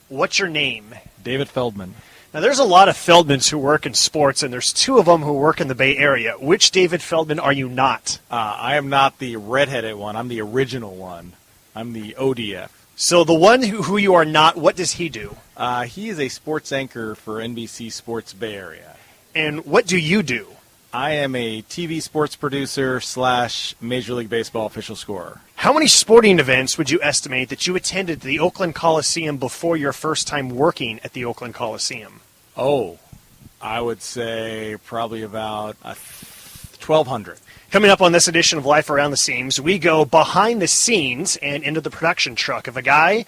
What's your name? David Feldman. Now, there's a lot of Feldmans who work in sports, and there's two of them who work in the Bay Area. Which David Feldman are you not? I am not the redheaded one. I'm the original one. I'm the ODF. So the one who you are not, what does he do? He is a sports anchor for NBC Sports Bay Area. And what do you do? I am a TV sports producer / Major League Baseball official scorer. How many sporting events would you estimate that you attended the Oakland Coliseum before your first time working at the Oakland Coliseum? Oh, I would say probably about 1,200. Coming up on this edition of Life Around the Seams, we go behind the scenes and into the production truck of a guy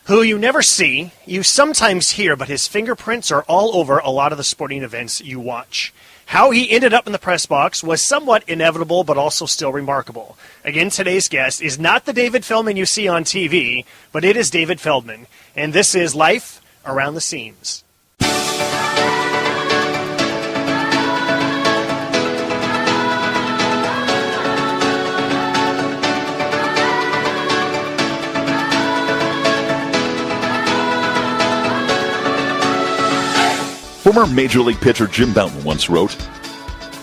who you never see, you sometimes hear, but his fingerprints are all over a lot of the sporting events you watch. How he ended up in the press box was somewhat inevitable, but also still remarkable. Again, today's guest is not the David Feldman you see on TV, but it is David Feldman, and this is Life Around the Seams. Former Major League pitcher Jim Bouton once wrote,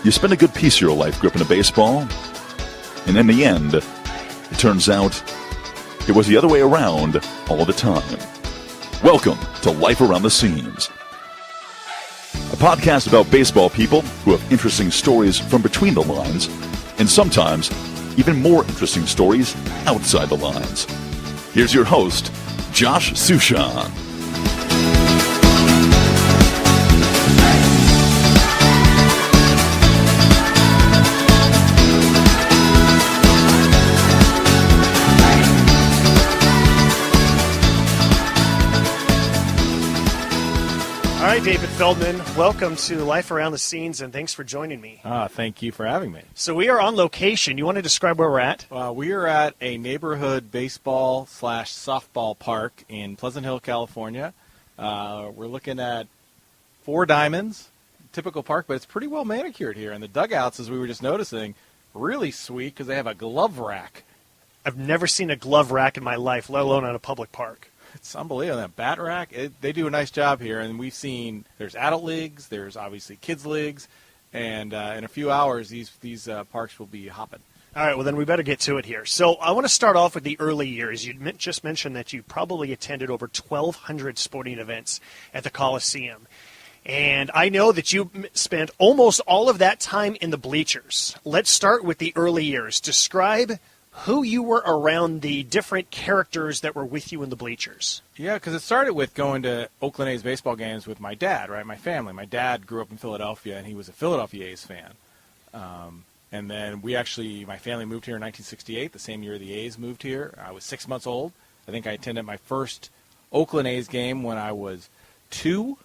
"You spend a good piece of your life gripping a baseball, and in the end, it turns out it was the other way around all the time." Welcome to Life Around the Seams, a podcast about baseball people who have interesting stories from between the lines, and sometimes even more interesting stories outside the lines. Here's your host, Josh Sushan. All right, David Feldman, welcome to Life Around the Scenes, and thanks for joining me. Thank you for having me. So we are on location. You want to describe where we're at? We are at a neighborhood baseball / softball park in Pleasant Hill, California. We're looking at 4 diamonds, typical park, but it's pretty well manicured here. And the dugouts, as we were just noticing, really sweet because they have a glove rack. I've never seen a glove rack in my life, let alone on a public park. It's unbelievable. That bat rack, they do a nice job here. And we've seen there's adult leagues, there's obviously kids leagues, and in a few hours these parks will be hopping. All right, well, then we better get to it here. So I want to start off with the early years. You just mentioned that you probably attended over 1,200 sporting events at the Coliseum. And I know that you spent almost all of that time in the bleachers. Let's start with the early years. Describe who you were around, the different characters that were with you in the bleachers. Yeah, because it started with going to Oakland A's baseball games with my dad, right, my family. My dad grew up in Philadelphia, and he was a Philadelphia A's fan. And then my family moved here in 1968, the same year the A's moved here. I was 6 months old. I think I attended my first Oakland A's game when I was 2.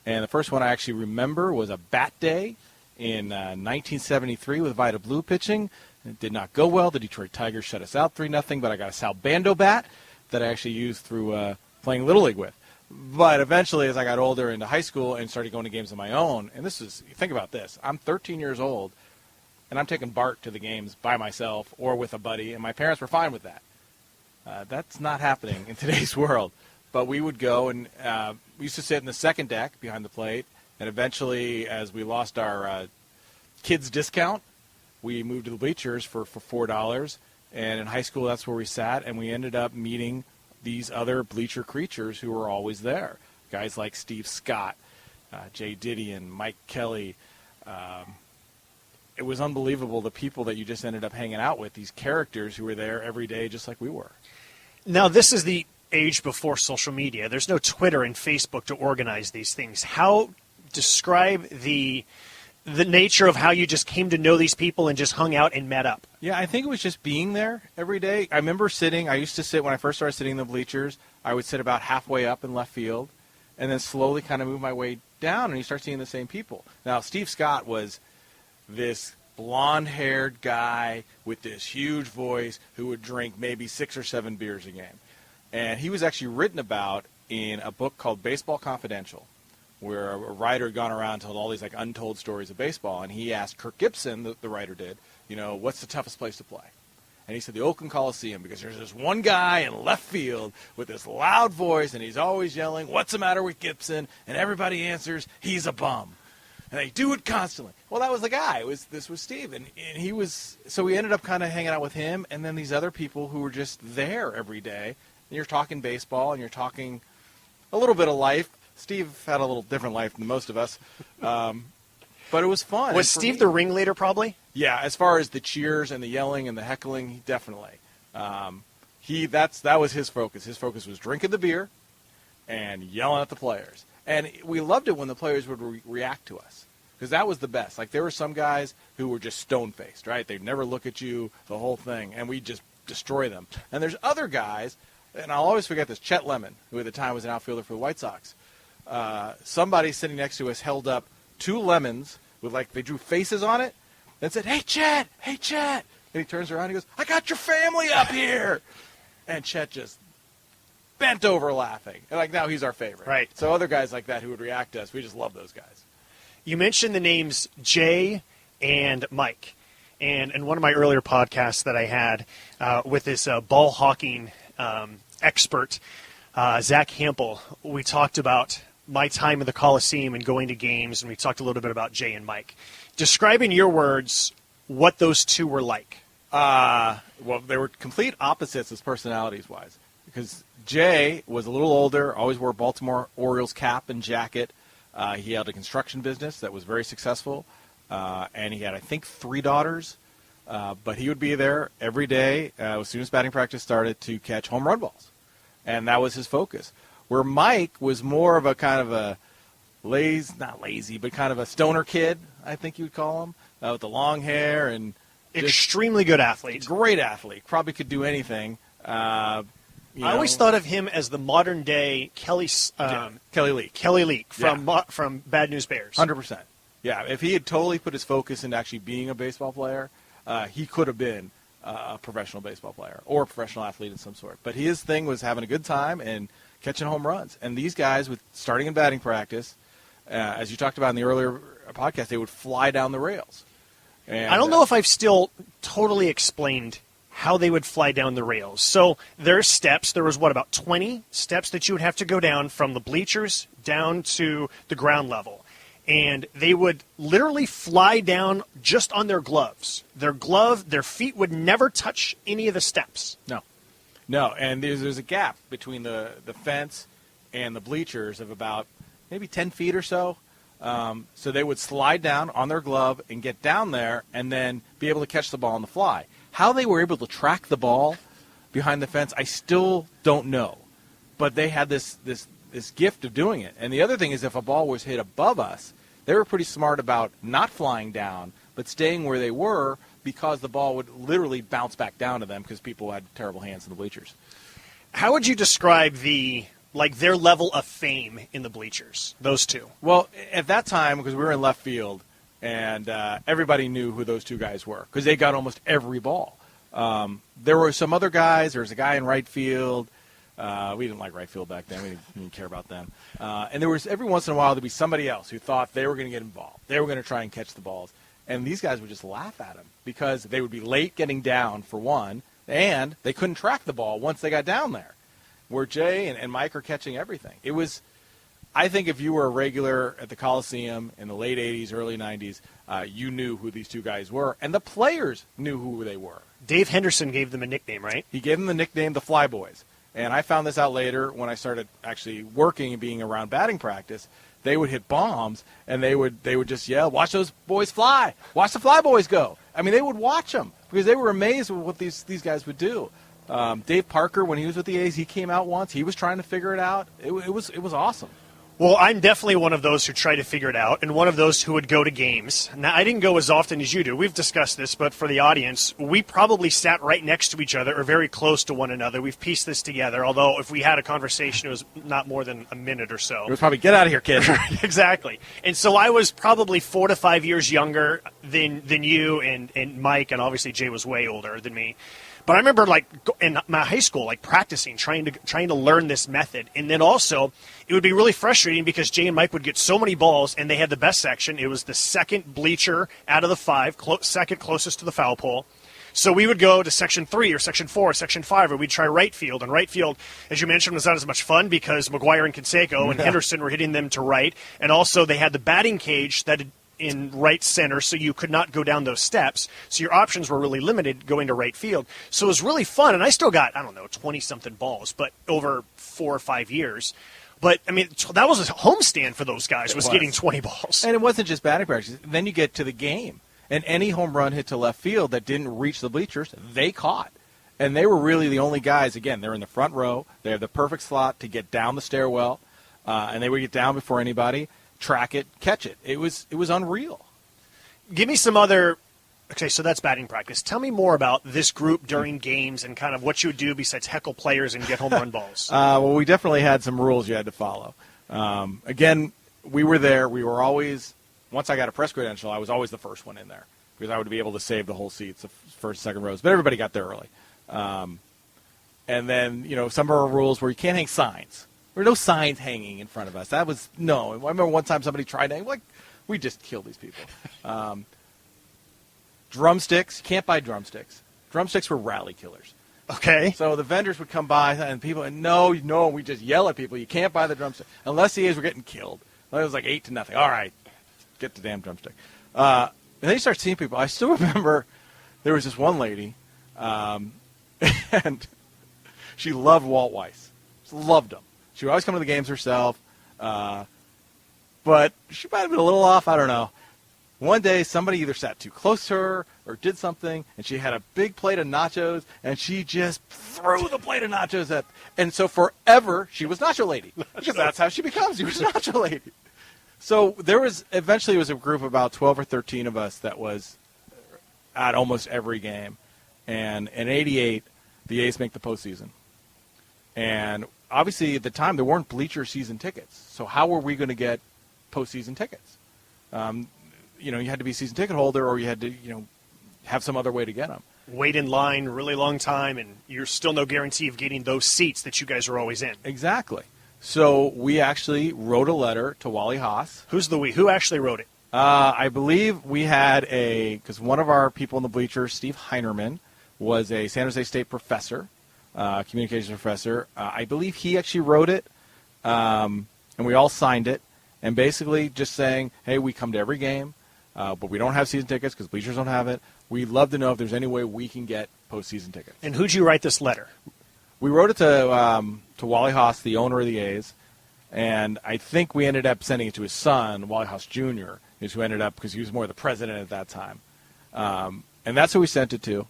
And the first one I actually remember was a bat day in 1973 with Vida Blue pitching. It did not go well. The Detroit Tigers shut us out 3-0, but I got a Sal Bando bat that I actually used through playing Little League with. But eventually, as I got older into high school and started going to games of my own, and think about this, I'm 13 years old, and I'm taking Bart to the games by myself or with a buddy, and my parents were fine with that. That's not happening in today's world. But we would go, and we used to sit in the second deck behind the plate, and eventually, as we lost our kids' discount, we moved to the bleachers for $4, and in high school that's where we sat, and we ended up meeting these other bleacher creatures who were always there. Guys like Steve Scott, Jay Didion, Mike Kelly. It was unbelievable, the people that you just ended up hanging out with, these characters who were there every day just like we were. Now, this is the age before social media. There's no Twitter and Facebook to organize these things. How describe the nature of how you just came to know these people and just hung out and met up? Yeah, I think it was just being there every day. I remember I used to sit, when I first started sitting in the bleachers, I would sit about halfway up in left field and then slowly kind of move my way down, and you start seeing the same people. Now, Steve Scott was this blonde-haired guy with this huge voice who would drink maybe 6 or 7 beers a game. And he was actually written about in a book called Baseball Confidential, where a writer had gone around and told all these untold stories of baseball, and he asked Kirk Gibson, the writer did, what's the toughest place to play? And he said the Oakland Coliseum, because there's this one guy in left field with this loud voice, and he's always yelling, "What's the matter with Gibson?" And everybody answers, "He's a bum." And they do it constantly. Well, that was the guy. This was Steve. And he was, so we ended up kind of hanging out with him and then these other people who were just there every day. And you're talking baseball and you're talking a little bit of life. Steve had a little different life than most of us. But it was fun. Was Steve the ringleader probably? Yeah, as far as the cheers and the yelling and the heckling, definitely. That was his focus. His focus was drinking the beer and yelling at the players. And we loved it when the players would react to us, because that was the best. Like, there were some guys who were just stone-faced, right? They'd never look at you, the whole thing, and we'd just destroy them. And there's other guys, and I'll always forget this, Chet Lemon, who at the time was an outfielder for the White Sox. Somebody sitting next to us held up 2 lemons with, like, they drew faces on it and said, "Hey, Chet! Hey, Chet!" And he turns around and he goes, "I got your family up here!" And Chet just bent over laughing. And, like, now he's our favorite. Right. So other guys like that who would react to us, we just love those guys. You mentioned the names Jay and Mike. And in one of my earlier podcasts that I had with this ball hawking expert, Zach Hampel, we talked about my time in the Coliseum and going to games, and we talked a little bit about Jay and Mike. Describe in your words what those two were like. Well, they were complete opposites as personalities-wise, because Jay was a little older, always wore Baltimore Orioles cap and jacket. He had a construction business that was very successful, and he had, I think, 3 daughters. But he would be there every day as soon as batting practice started to catch home run balls, and that was his focus. Where Mike was more of a kind of a not lazy, but kind of a stoner kid, I think you would call him, with the long hair and extremely good athlete. Great athlete. Probably could do anything. I always thought of him as the modern day Kelly Leak. Kelly Leak from Bad News Bears. 100%. Yeah, if he had totally put his focus into actually being a baseball player, he could have been a professional baseball player or a professional athlete of some sort. But his thing was having a good time and catching home runs. And these guys, with starting in batting practice, as you talked about in the earlier podcast, they would fly down the rails. And I don't know if I've still totally explained how they would fly down the rails. So there's steps. There was, about 20 steps that you would have to go down from the bleachers down to the ground level. And they would literally fly down just on their gloves. Their feet would never touch any of the steps. No, and there's a gap between the fence and the bleachers of about maybe 10 feet or so. So they would slide down on their glove and get down there and then be able to catch the ball on the fly. How they were able to track the ball behind the fence, I still don't know. But they had this gift of doing it. And the other thing is, if a ball was hit above us, they were pretty smart about not flying down, but staying where they were, because the ball would literally bounce back down to them because people had terrible hands in the bleachers. How would you describe their level of fame in the bleachers, those two? Well, at that time, because we were in left field, and everybody knew who those two guys were because they got almost every ball. There were some other guys. There was a guy in right field. We didn't like right field back then. We didn't care about them. And there was, every once in a while, there'd be somebody else who thought they were going to get involved. They were going to try and catch the balls. And these guys would just laugh at them because they would be late getting down, for one, and they couldn't track the ball once they got down there, where Jay and Mike are catching everything. It was, I think if you were a regular at the Coliseum in the late 80s, early 90s, you knew who these two guys were, and the players knew who they were. Dave Henderson gave them a nickname, right? He gave them the nickname the Fly Boys. And I found this out later when I started actually working and being around batting practice. They would hit bombs, and they would just yell, "Watch those boys fly! Watch the Fly Boys go!" I mean, they would watch them because they were amazed with what these guys would do. Dave Parker, when he was with the A's, he came out once. He was trying to figure it out. It was awesome. Well, I'm definitely one of those who try to figure it out, and one of those who would go to games. Now, I didn't go as often as you do. We've discussed this, but for the audience, we probably sat right next to each other or very close to one another. We've pieced this together, although if we had a conversation, it was not more than a minute or so. It was probably, "Get out of here, kid." Exactly. And so I was probably 4 to 5 years younger than you and Mike, and obviously Jay was way older than me. But I remember, in my high school, practicing, trying to learn this method. And then also, it would be really frustrating because Jay and Mike would get so many balls, and they had the best section. It was the second bleacher out of the 5, second closest to the foul pole. So we would go to Section 3 or Section 4 or Section 5, or we'd try right field. And right field, as you mentioned, was not as much fun because McGuire and Canseco and Henderson were hitting them to right. And also they had the batting cage that in right center, so you could not go down those steps. So your options were really limited going to right field. So it was really fun. And I still got, 20-something balls, but over 4 or 5 years. But, I mean, that was a homestand for those guys, was getting 20 balls. And it wasn't just batting practice. Then you get to the game. And any home run hit to left field that didn't reach the bleachers, they caught. And they were really the only guys, again, they're in the front row. They have the perfect slot to get down the stairwell. And they would get down before anybody, track it, catch it. It was unreal. Give me some other – okay, so that's batting practice. Tell me more about this group during games and kind of what you would do besides heckle players and get home run balls. Well, we definitely had some rules you had to follow. Again, we were there. We were always – once I got a press credential, I was always the first one in there because I would be able to save the whole seats, the first, second rows. But everybody got there early. And then, some of our rules were you can't hang signs. There were no signs hanging in front of us. That was, no. I remember one time somebody tried to hang, we just killed these people. Drumsticks, you can't buy drumsticks. Drumsticks were rally killers. Okay. So the vendors would come by and people, no, we just yell at people. You can't buy the drumstick. Unless the A's were getting killed. It was like 8-0. All right. Get the damn drumstick. And then you start seeing people. I still remember there was this one lady, and she loved Walt Weiss. She loved him. She would always come to the games herself, but she might have been a little off. I don't know. One day, somebody either sat too close to her or did something, and she had a big plate of nachos, and she just threw the plate of nachos at. And so forever, she was Nacho Lady. Because that's how she becomes. She was Nacho Lady. So eventually it was a group of about 12 or 13 of us that was at almost every game. And in 88, the A's make the postseason. And obviously at the time there weren't bleacher season tickets. So how were we going to get postseason tickets? You had to be a season ticket holder or you had to, have some other way to get them. Wait in line a really long time, and you're still no guarantee of getting those seats that you guys are always in. Exactly. So we actually wrote a letter to Wally Haas. Who's the we? Who actually wrote it? I believe we had because one of our people in the bleachers, Steve Heinerman, was a San Jose State professor, communications professor. I believe he actually wrote it, and we all signed it, and basically just saying, hey, we come to every game, but we don't have season tickets because bleachers don't have it. We'd love to know if there's any way we can get postseason tickets. And who'd you write this letter? We wrote it to Wally Haas, the owner of the A's, and I think we ended up sending it to his son, Wally Haas Jr., is who ended up, because he was more the president at that time. And that's who we sent it to.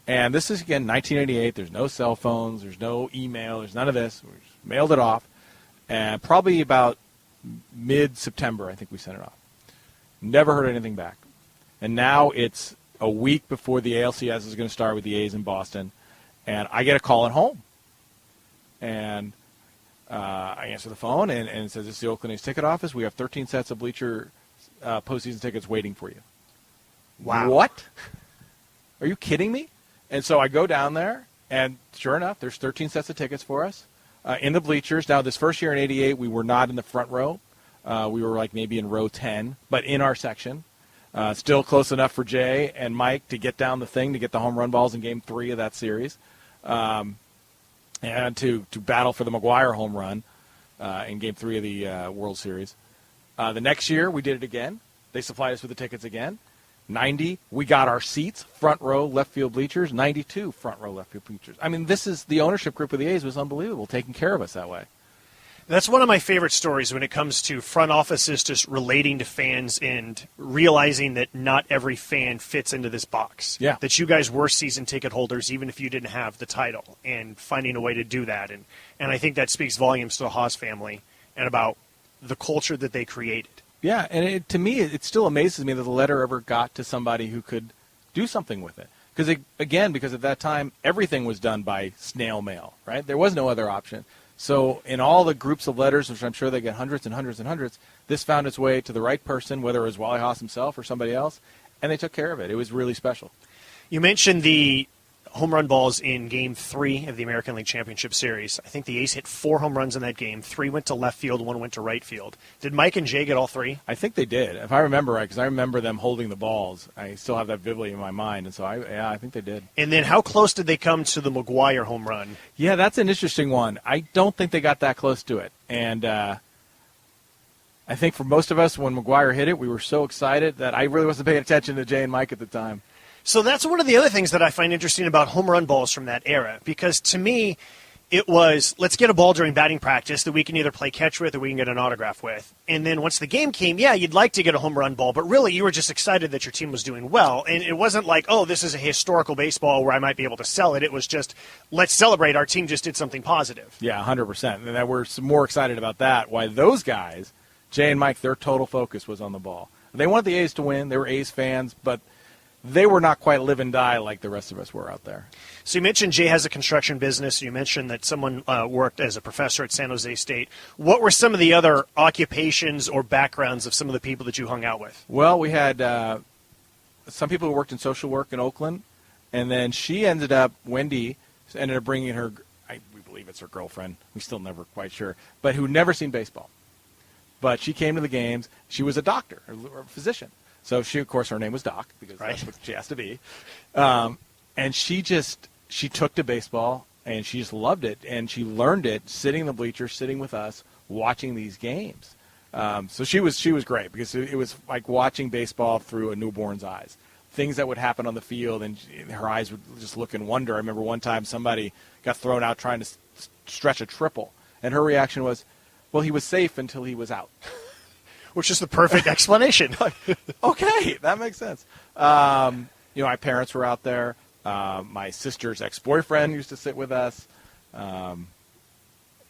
And this is, again, 1988. There's no cell phones. There's no email. There's none of this. We just mailed it off. And probably about mid-September, I think we sent it off. Never heard anything back. And now it's a week before the ALCS is going to start with the A's in Boston, and I get a call at home. And I answer the phone, and it says, this is the Oakland A's ticket office. We have 13 sets of bleacher postseason tickets waiting for you. Wow. What? Are you kidding me? And so I go down there, and sure enough, there's 13 sets of tickets for us in the bleachers. Now, this first year in 88, we were not in the front row. We were maybe in row 10, but in our section. Still close enough for Jay and Mike to get down the thing, to get the home run balls in Game 3 of that series. And to battle for the McGuire home run in Game 3 of the World Series. The next year, we did it again. They supplied us with the tickets again. 90, we got our seats, front row, left field bleachers. 92, front row, left field bleachers. I mean, the ownership group of the A's was unbelievable, taking care of us that way. That's one of my favorite stories when it comes to front offices just relating to fans and realizing that not every fan fits into this box. Yeah. That you guys were season ticket holders even if you didn't have the title, and finding a way to do that. And I think that speaks volumes to the Haas family and about the culture that they created. Yeah, and to me, it still amazes me that the letter ever got to somebody who could do something with it. Because, because at that time, everything was done by snail mail, right? There was no other option. So in all the groups of letters, which I'm sure they get hundreds and hundreds and hundreds, this found its way to the right person, whether it was Wally Haas himself or somebody else, and they took care of it. It was really special. You mentioned the home run balls in Game 3 of the American League Championship Series. I think the A's hit 4 home runs in that game. 3 went to left field, 1 went to right field. Did Mike and Jay get all 3? I think they did, if I remember right, because I remember them holding the balls. I still have that vividly in my mind, and so I think they did. And then how close did they come to the McGuire home run? Yeah, that's an interesting one. I don't think they got that close to it. And I think for most of us, when McGuire hit it, we were so excited that I really wasn't paying attention to Jay and Mike at the time. So that's one of the other things that I find interesting about home run balls from that era, because to me, it was, let's get a ball during batting practice that we can either play catch with or we can get an autograph with. And then once the game came, yeah, you'd like to get a home run ball, but really you were just excited that your team was doing well. And it wasn't like, oh, this is a historical baseball where I might be able to sell it. It was just, let's celebrate. Our team just did something positive. Yeah, 100%. And that we're more excited about that. Why those guys, Jay and Mike, their total focus was on the ball. They wanted the A's to win. They were A's fans, but they were not quite live and die like the rest of us were out there. So you mentioned Jay has a construction business. You mentioned that someone worked as a professor at San Jose State. What were some of the other occupations or backgrounds of some of the people that you hung out with? Well, we had some people who worked in social work in Oakland, and then she ended up, Wendy, ended up bringing her, we believe it's her girlfriend, we're still never quite sure, but who never seen baseball. But she came to the games. She was a doctor or a physician. So she, of course, her name was Doc because that's what she has to be. And she took to baseball and she just loved it. And she learned it sitting in the bleachers, sitting with us, watching these games. So she was great because it was like watching baseball through a newborn's eyes. Things that would happen on the field and her eyes would just look in wonder. I remember one time somebody got thrown out trying to stretch a triple. And her reaction was, well, he was safe until he was out. Which is the perfect explanation. Okay, that makes sense. My parents were out there. My sister's ex-boyfriend used to sit with us.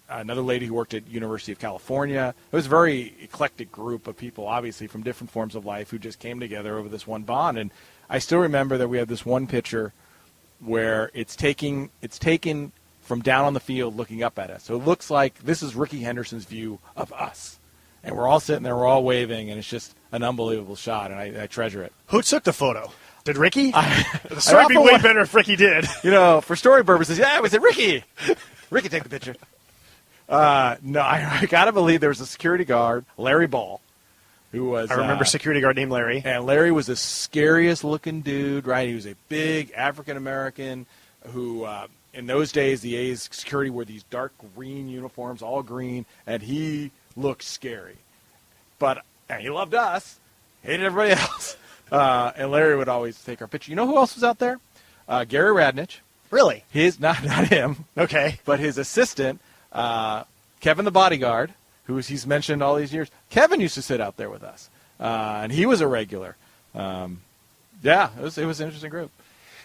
Another lady who worked at University of California. It was a very eclectic group of people, obviously, from different forms of life who just came together over this one bond. And I still remember that we have this one picture where it's taken from down on the field looking up at us. So it looks like this is Ricky Henderson's view of us. And we're all sitting there, we're all waving, and it's just an unbelievable shot, and I treasure it. Who took the photo? Did Ricky? The story would be way better if Ricky did. For story purposes, yeah, it was Ricky. Ricky, take the picture. No, I got to believe there was a security guard, Larry Ball, who was... I remember security guard named Larry. And Larry was the scariest-looking dude, right? He was a big African-American who... in those days, the A's security wore these dark green uniforms, all green, and he looked scary. But he loved us, hated everybody else. And Larry would always take our picture. You know who else was out there? Gary Radnich. Really? Not him. Okay. But his assistant, Kevin the bodyguard, who he's mentioned all these years. Kevin used to sit out there with us. And he was a regular. It was an interesting group.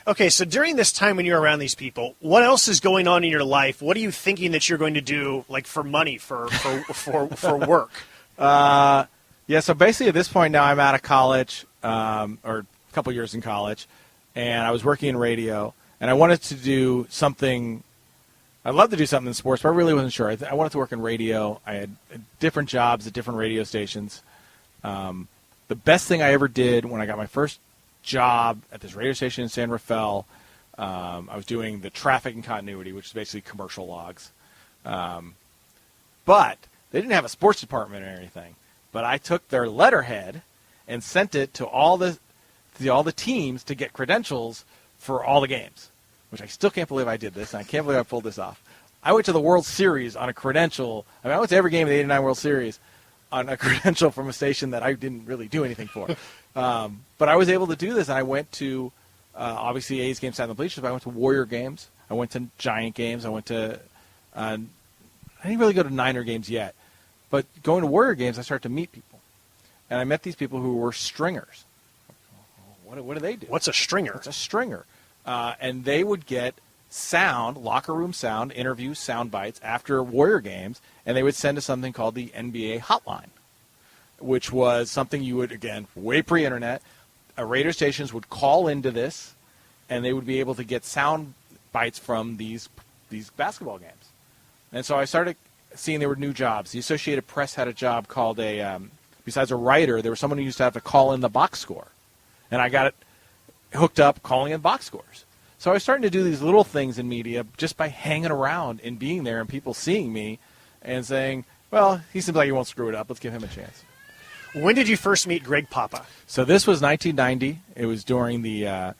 Okay, so during this time when you're around these people, what else is going on in your life? What are you thinking that you're going to do, like for money, for work? So basically at this point now I'm out of college, or a couple years in college, and I was working in radio, and I wanted to do something. I'd love to do something in sports, but I really wasn't sure. I wanted to work in radio. I had different jobs at different radio stations. The best thing I ever did when I got my first job at this radio station in San Rafael, I was doing the traffic and continuity, which is basically commercial logs. But they didn't have a sports department or anything. But I took their letterhead and sent it to all the teams to get credentials for all the games, which I still can't believe I did this, and I can't believe I pulled this off. I went to the World Series on a credential. I went to every game of the '89 World Series on a credential from a station that I didn't really do anything for. But I was able to do this, and I went to, obviously, A's games sat in the bleachers, but I went to Warrior games. I went to Giant games. I went to I didn't really go to Niner games yet. But going to Warrior games, I started to meet people. And I met these people who were stringers. What do they do? What's a stringer? It's a stringer. And they would get sound, locker room sound, interviews, sound bites after Warrior games, and they would send us something called the NBA hotline, which was something you would, again, way pre-internet, radio stations would call into this, and they would be able to get sound bites from these basketball games. And so I started seeing there were new jobs. The Associated Press had a job called besides a writer, there was someone who used to have to call in the box score. And I got it hooked up calling in box scores. So I was starting to do these little things in media just by hanging around and being there and people seeing me and saying, well, he seems like he won't screw it up. Let's give him a chance. When did you first meet Greg Papa? So this was 1990. It was during the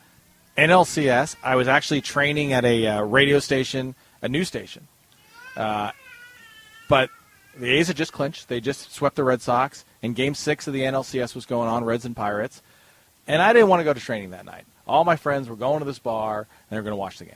NLCS. I was actually training at a radio station, a news station. But the A's had just clinched. They just swept the Red Sox, and Game 6 of the NLCS was going on, Reds and Pirates. And I didn't want to go to training that night. All my friends were going to this bar, and they were going to watch the game.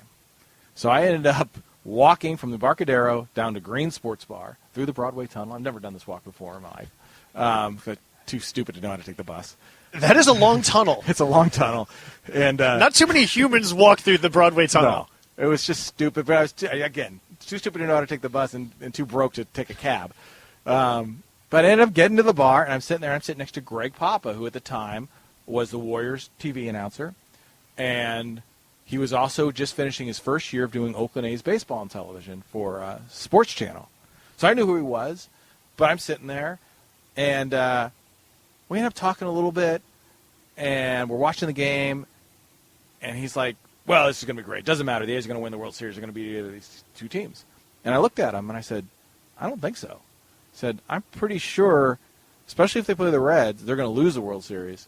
So I ended up walking from the Barcadero down to Green Sports Bar through the Broadway Tunnel. I've never done this walk before in my life. Too stupid to know how to take the bus. That is a long tunnel. It's a long tunnel. And not too many humans walk through the Broadway Tunnel. No, it was just stupid. But I was, too stupid to know how to take the bus and too broke to take a cab. But I ended up getting to the bar, and I'm sitting there. I'm sitting next to Greg Papa, who at the time was the Warriors TV announcer. And he was also just finishing his first year of doing Oakland A's baseball on television for Sports Channel. So I knew who he was, but I'm sitting there, and we ended up talking a little bit, and we're watching the game, and he's like, well, this is going to be great. Doesn't matter. The A's are going to win the World Series. They're going to beat either of these two teams. And I looked at him, and I said, I don't think so. I said, I'm pretty sure, especially if they play the Reds, they're going to lose the World Series,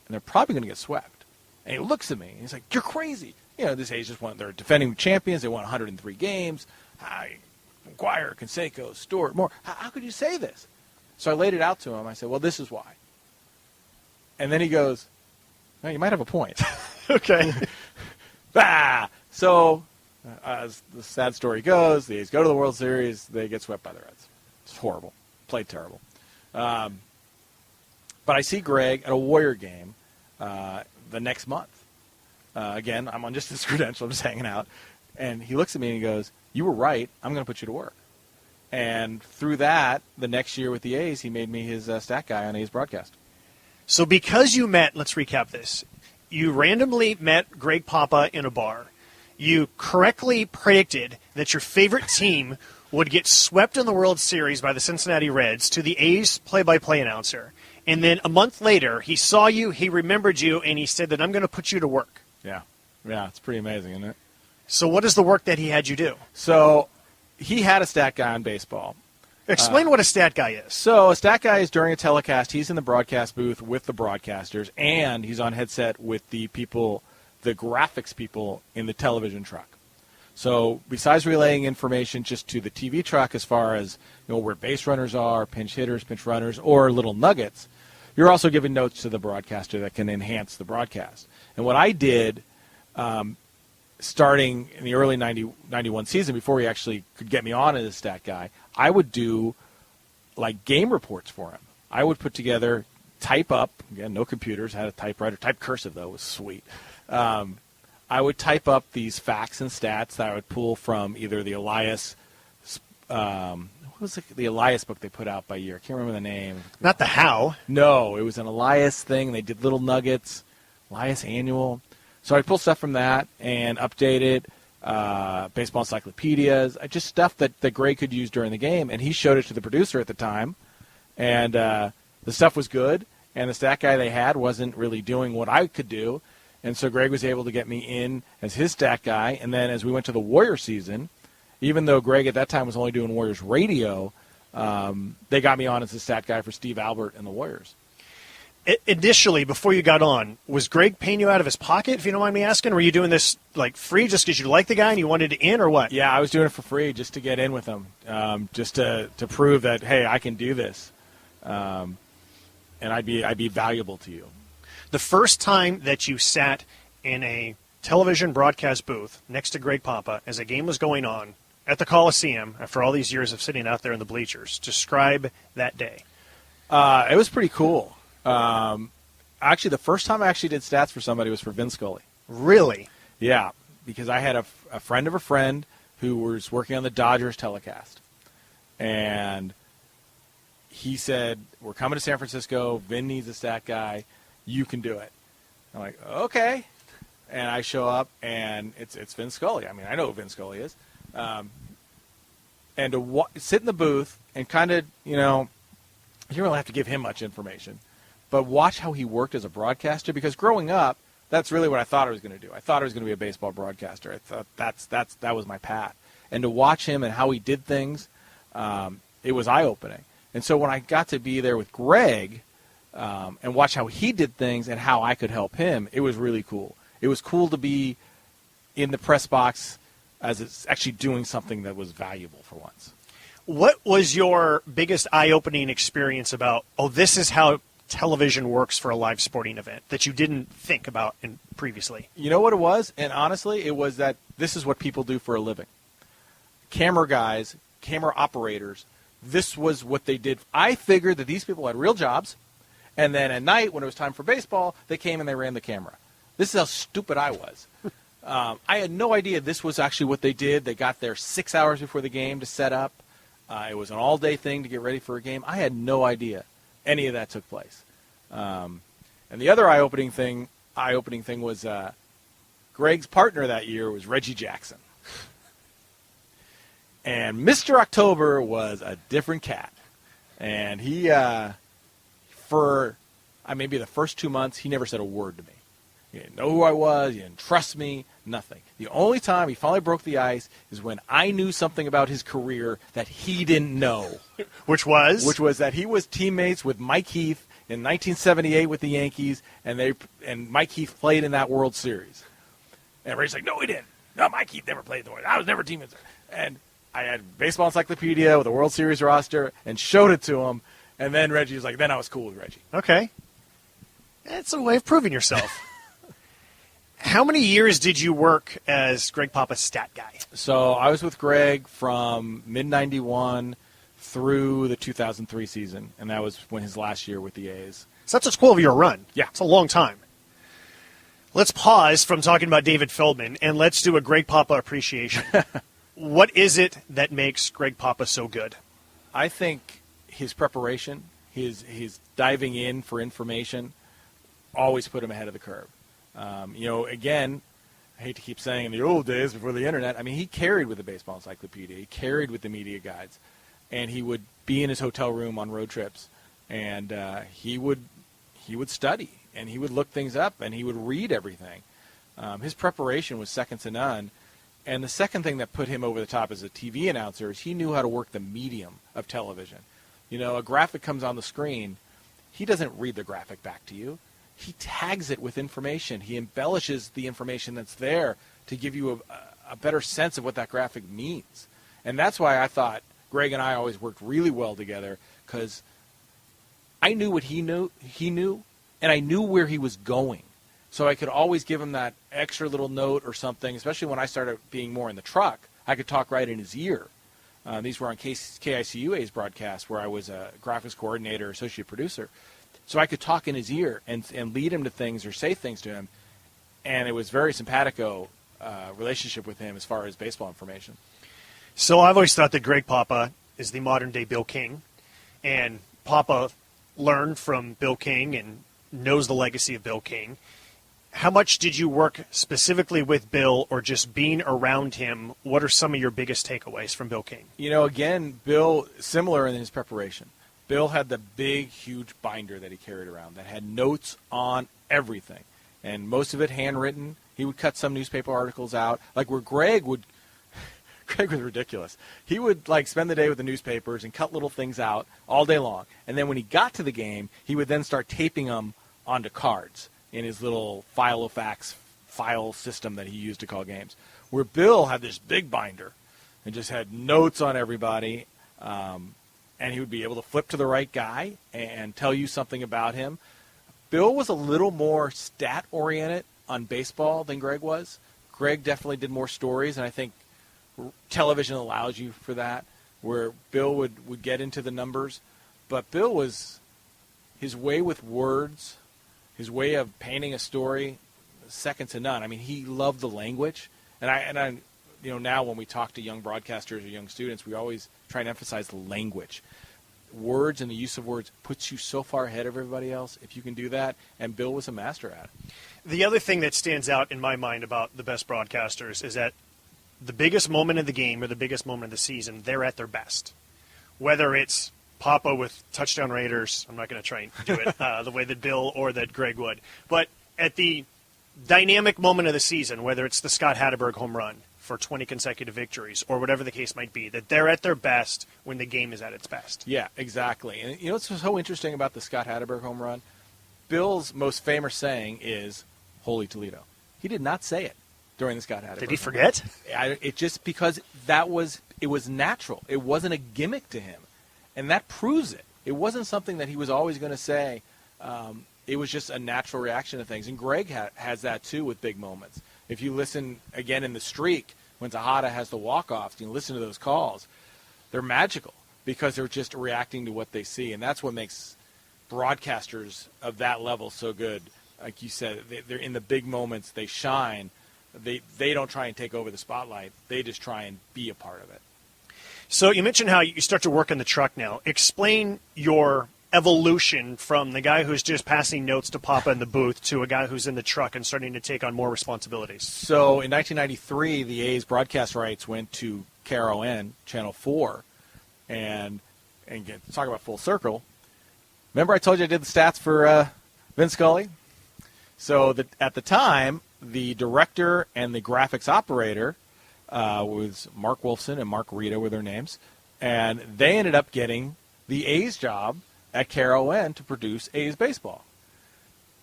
and they're probably going to get swept. And he looks at me, and he's like, you're crazy. This A's just won. They're defending champions. They won 103 games. McGuire, Canseco, Stewart, Moore. How could you say this? So I laid it out to him. I said, well, this is why. And then he goes, well, you might have a point. Okay. So as the sad story goes, the A's go to the World Series. They get swept by the Reds. It's horrible. Played terrible. But I see Greg at a Warrior game the next month. Again, I'm on just his credential. I'm just hanging out. And he looks at me and he goes, you were right. I'm going to put you to work. And through that, the next year with the A's, he made me his stat guy on A's broadcast. So because you met, let's recap this. You randomly met Greg Papa in a bar. You correctly predicted that your favorite team would get swept in the World Series by the Cincinnati Reds to the A's play-by-play announcer. And then a month later, he saw you, he remembered you, and he said that I'm going to put you to work. Yeah, it's pretty amazing, isn't it? So what is the work that he had you do? So he had a stat guy on baseball. Explain what a stat guy is. So a stat guy is during a telecast. He's in the broadcast booth with the broadcasters, and he's on headset with the people, the graphics people in the television truck. So besides relaying information just to the TV truck as far as where base runners are, pinch hitters, pinch runners, or little nuggets, you're also giving notes to the broadcaster that can enhance the broadcast. And what I did starting in the early 91 season, before he actually could get me on as a stat guy, I would do like game reports for him. I would put together, type up, again, no computers, had a typewriter, type cursive though, was sweet. I would type up these facts and stats that I would pull from either the Elias, what was the Elias book they put out by year? I can't remember the name. Not the How. No, it was an Elias thing. They did little nuggets, Elias Annual. So I'd pull stuff from that and update it, baseball encyclopedias, just stuff that Greg could use during the game. And he showed it to the producer at the time, and the stuff was good, and the stat guy they had wasn't really doing what I could do. And so Greg was able to get me in as his stat guy. And then as we went to the Warrior season, even though Greg at that time was only doing Warriors radio, they got me on as the stat guy for Steve Albert and the Warriors. Initially, before you got on, was Greg paying you out of his pocket, if you don't mind me asking? Were you doing this like free just because you liked the guy and you wanted to in, or what? Yeah, I was doing it for free just to get in with him, just to prove that, hey, I can do this, and I'd be valuable to you. The first time that you sat in a television broadcast booth next to Greg Papa as a game was going on at the Coliseum, after all these years of sitting out there in the bleachers, describe that day. It was pretty cool. Actually, the first time I actually did stats for somebody was for Vin Scully. Really? Yeah, because I had a friend of a friend who was working on the Dodgers telecast. And he said, we're coming to San Francisco. Vin needs a stat guy. You can do it. I'm like, okay. And I show up, and it's Vin Scully. I mean, I know who Vin Scully is. And to sit in the booth and kind of, you don't really have to give him much information. But watch how he worked as a broadcaster, because growing up, That's really what I thought I was going to do. I thought I was going to be a baseball broadcaster. I thought that was my path. And to watch him and how he did things, it was eye-opening. And so when I got to be there with Greg and watch how he did things and how I could help him, it was really cool. It was cool to be in the press box as it's actually doing something that was valuable for once. What was your biggest eye-opening experience about, this is how television works for a live sporting event that you didn't think about previously? You know what it was? And honestly, it was that this is what people do for a living. Camera guys, camera operators, this was what they did. I figured that these people had real jobs, and then at night when it was time for baseball, they came and they ran the camera. This is how stupid I was. I had no idea this was actually what they did. They got there 6 hours before the game to set up. It was an all-day thing to get ready for a game. I had no idea any of that took place. And the other eye-opening thing was Greg's partner that year was Reggie Jackson. And Mr. October was a different cat. And he, for maybe the first 2 months, he never said a word to me. He didn't know who I was. He didn't trust me. Nothing. The only time he finally broke the ice is when I knew something about his career that he didn't know. Which was? Which was that he was teammates with Mike Heath in 1978 with the Yankees, and Mike Heath played in that World Series. And Ray's like, no, he didn't. No, Mike Heath never played in the World Series. I was never teammates. And I had Baseball Encyclopedia with a World Series roster and showed it to him. And then Reggie was like, then I was cool with Reggie. Okay. That's a way of proving yourself. How many years did you work as Greg Papa's stat guy? So I was with Greg from mid-'91 through the 2003 season, and that was when his last year with the A's. So that's a 12-year run. Yeah. It's a long time. Let's pause from talking about David Feldman, and let's do a Greg Papa appreciation. What is it that makes Greg Papa so good? I think his preparation, his diving in for information, always put him ahead of the curve. Again, I hate to keep saying in the old days before the internet, he carried with the Baseball Encyclopedia. He carried with the media guides. And he would be in his hotel room on road trips. And he would study. And he would look things up. And he would read everything. His preparation was second to none. And the second thing that put him over the top as a TV announcer is he knew how to work the medium of television. A graphic comes on the screen. He doesn't read the graphic back to you. He tags it with information. He embellishes the information that's there to give you a better sense of what that graphic means. And that's why I thought Greg and I always worked really well together, because I knew what he knew, and I knew where he was going. So I could always give him that extra little note or something, especially when I started being more in the truck. I could talk right in his ear. These were on KICUA's broadcast, where I was a graphics coordinator, associate producer. So I could talk in his ear and lead him to things or say things to him. And it was very simpatico relationship with him as far as baseball information. So I've always thought that Greg Papa is the modern-day Bill King. And Papa learned from Bill King and knows the legacy of Bill King. How much did you work specifically with Bill, or just being around him? What are some of your biggest takeaways from Bill King? Again, Bill, similar in his preparation. Bill had the big, huge binder that he carried around that had notes on everything, and most of it handwritten. He would cut some newspaper articles out, like where Greg was ridiculous. He would spend the day with the newspapers and cut little things out all day long, and then when he got to the game, he would then start taping them onto cards in his little Filofax file system that he used to call games. Where Bill had this big binder and just had notes on everybody. And he would be able to flip to the right guy and tell you something about him. Bill was a little more stat-oriented on baseball than Greg was. Greg definitely did more stories, and I think television allows you for that, where Bill would get into the numbers. But Bill was, his way with words, his way of painting a story, second to none. He loved the language. And I now when we talk to young broadcasters or young students, we always try and emphasize the language. Words and the use of words puts you so far ahead of everybody else if you can do that, and Bill was a master at it. The other thing that stands out in my mind about the best broadcasters is that the biggest moment of the game or the biggest moment of the season, they're at their best. Whether it's Papa with Touchdown Raiders, I'm not going to try and do it the way that Bill or that Greg would, but at the dynamic moment of the season, whether it's the Scott Hatteberg home run for 20 consecutive victories or whatever the case might be, that they're at their best when the game is at its best. Yeah, exactly. And you know what's so interesting about the Scott Hatteberg home run? Bill's most famous saying is, "Holy Toledo." He did not say it during the Scott Hatteberg. Did he forget? It just because it was natural. It wasn't a gimmick to him. And that proves it. It wasn't something that he was always going to say. It was just a natural reaction to things. And Greg has that, too, with big moments. If you listen, again, in the streak, when Tejada has the walk-offs, you listen to those calls, they're magical because they're just reacting to what they see. And that's what makes broadcasters of that level so good. Like you said, they're in the big moments, they shine. They don't try and take over the spotlight. They just try and be a part of it. So you mentioned how you start to work in the truck now. Explain your evolution from the guy who's just passing notes to Papa in the booth to a guy who's in the truck and starting to take on more responsibilities. So in 1993, the A's broadcast rights went to KRON, Channel 4, and talk about full circle. Remember I told you I did the stats for Vince Scully? So at the time, the director and the graphics operator was Mark Wolfson and Mark Rita were their names, and they ended up getting the A's job at KRON to produce A's baseball.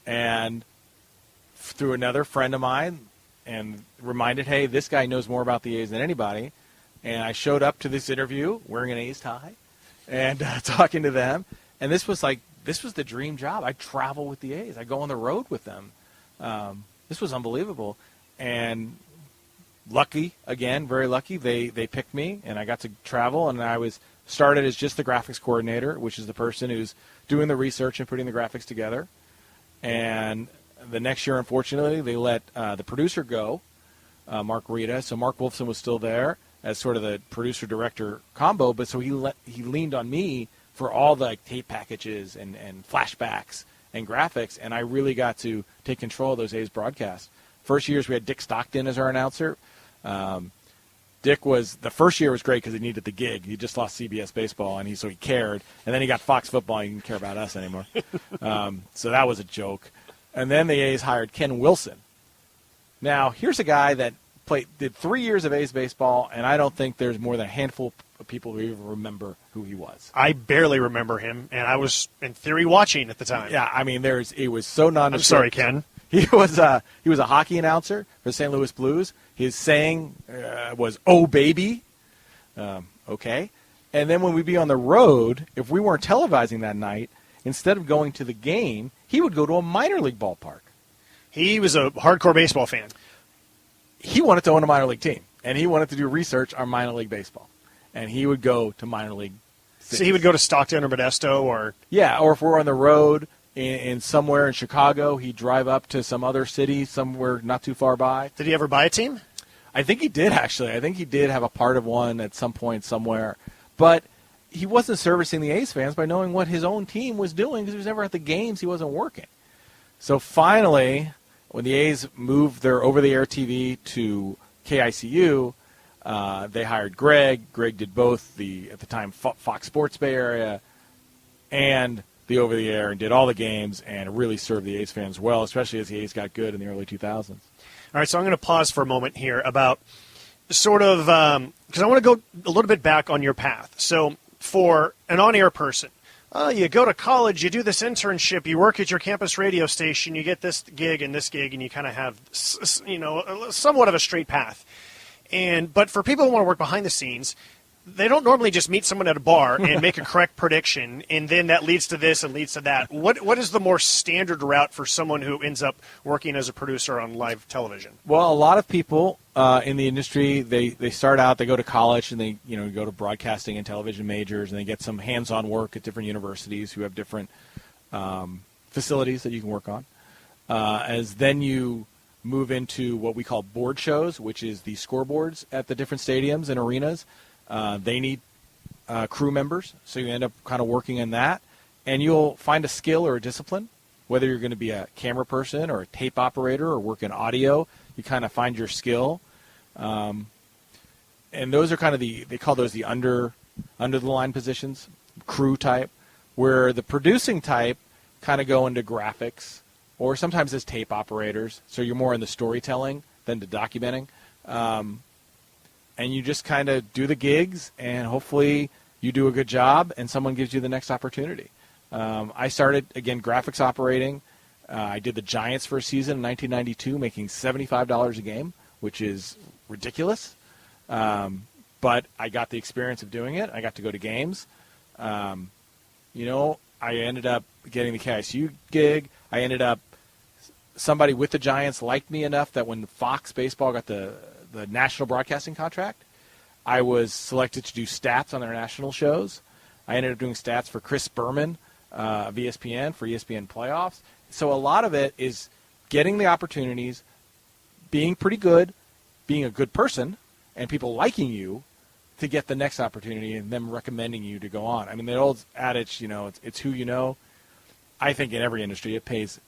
And through another friend of mine, and reminded, hey, this guy knows more about the A's than anybody, and I showed up to this interview wearing an A's tie and talking to them, and this was the dream job. I travel with the A's. I go on the road with them. This was unbelievable, and lucky, again, very lucky, they picked me, and I got to travel, and I was started as just the graphics coordinator, which is the person who's doing the research and putting the graphics together. And the next year, unfortunately, they let the producer go, Mark Rita. So Mark Wolfson was still there as sort of the producer-director combo, but so he leaned on me for all the tape packages and flashbacks and graphics, and I really got to take control of those A's broadcasts. First years, we had Dick Stockton as our announcer. Dick was, the first year was great because he needed the gig. He just lost CBS baseball, and so he cared. And then he got Fox football, and he didn't care about us anymore. So that was a joke. And then the A's hired Ken Wilson. Now, here's a guy that did 3 years of A's baseball, and I don't think there's more than a handful of people who even remember who he was. I barely remember him, and I was, in theory, watching at the time. Yeah, I mean, it was so nondescript. I'm sorry, Ken. He was a hockey announcer for the St. Louis Blues. His saying was, "Oh, baby." Okay. And then when we'd be on the road, if we weren't televising that night, instead of going to the game, he would go to a minor league ballpark. He was a hardcore baseball fan. He wanted to own a minor league team, and he wanted to do research on minor league baseball. And he would go to minor league cities. So he would go to Stockton or Modesto or... Yeah, or if we're on the road in somewhere in Chicago, he'd drive up to some other city somewhere not too far by. Did he ever buy a team? I think he did, actually. I think he did have a part of one at some point somewhere. But he wasn't servicing the A's fans by knowing what his own team was doing because he was never at the games. He wasn't working. So finally, when the A's moved their over-the-air TV to KICU, they hired Greg. Greg did both at the time, Fox Sports Bay Area and the over-the-air, and did all the games and really served the A's fans well, especially as the A's got good in the early 2000s. All right, so I'm going to pause for a moment here about sort of because I want to go a little bit back on your path. So for an on-air person, you go to college, you do this internship, you work at your campus radio station, you get this gig, and you kind of have somewhat of a straight path. But for people who want to work behind the scenes, they don't normally just meet someone at a bar and make a correct prediction, and then that leads to this and leads to that. What is the more standard route for someone who ends up working as a producer on live television? Well, a lot of people in the industry, they start out, they go to college, and they go to broadcasting and television majors, and they get some hands-on work at different universities who have different facilities that you can work on. As then you move into what we call board shows, which is the scoreboards at the different stadiums and arenas. They need crew members, so you end up kind of working in that. And you'll find a skill or a discipline, whether you're going to be a camera person or a tape operator or work in audio. You kind of find your skill. And those are kind of they call those the under the line positions, crew type, where the producing type kind of go into graphics or sometimes as tape operators. So you're more in the storytelling than the documenting. And you just kind of do the gigs, and hopefully you do a good job, and someone gives you the next opportunity. I started, again, graphics operating. I did the Giants for a season in 1992, making $75 a game, which is ridiculous. But I got the experience of doing it. I got to go to games. I ended up getting the KISU gig. I ended up, somebody with the Giants liked me enough that when Fox Baseball got the national broadcasting contract, I was selected to do stats on their national shows. I ended up doing stats for Chris Berman of ESPN for ESPN playoffs. So a lot of it is getting the opportunities, being pretty good, being a good person, and people liking you to get the next opportunity and them recommending you to go on. I mean, the old adage, it's who you know. I think in every industry it plays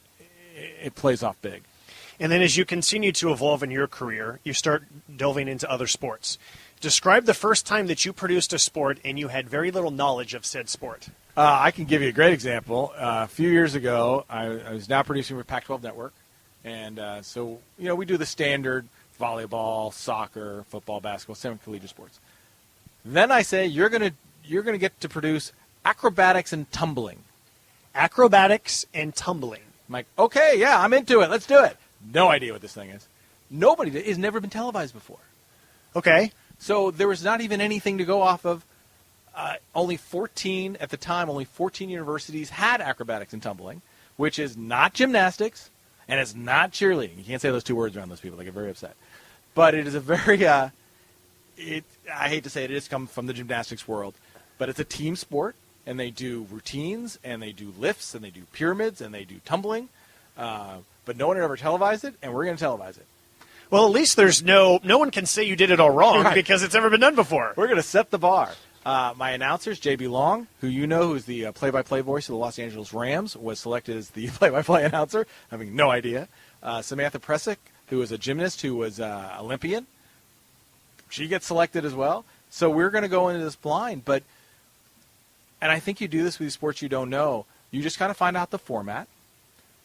off big. And then as you continue to evolve in your career, you start delving into other sports. Describe the first time that you produced a sport and you had very little knowledge of said sport. I can give you a great example. A few years ago, I was now producing for Pac-12 Network. And so we do the standard volleyball, soccer, football, basketball, semi-collegiate sports. Then I say, you're gonna get to produce acrobatics and tumbling. Acrobatics and tumbling. I'm like, okay, yeah, I'm into it. Let's do it. No idea what this thing is. It's never been televised before. Okay. So there was not even anything to go off of. Only 14 universities had acrobatics and tumbling, which is not gymnastics, and it's not cheerleading. You can't say those two words around those people. They get very upset. But it is a very, I hate to say it, it has come from the gymnastics world, but it's a team sport, and they do routines, and they do lifts, and they do pyramids, and they do tumbling. But no one had ever televised it, and we're going to televise it. Well, at least there's no one can say you did it all wrong Right. because it's never been done before. We're going to set the bar. My announcers, J.B. Long, who's the play-by-play voice of the Los Angeles Rams, was selected as the play-by-play announcer, having no idea. Samantha Presic, who was a gymnast who was Olympian, she gets selected as well. So we're going to go into this blind. And I think you do this with these sports you don't know. You just kind of find out the format.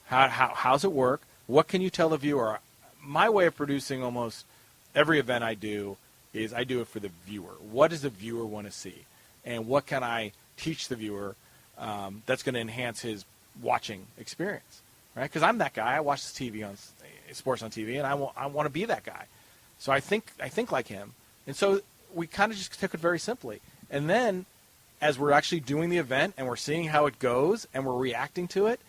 How's it work? What can you tell the viewer? My way of producing almost every event I do is I do it for the viewer. What does the viewer want to see? And what can I teach the viewer that's going to enhance his watching experience? Right? Because I'm that guy. I watch sports on TV, and I want to be that guy. So I think like him. And so we kind of just took it very simply. And then as we're actually doing the event and we're seeing how it goes and we're reacting to it,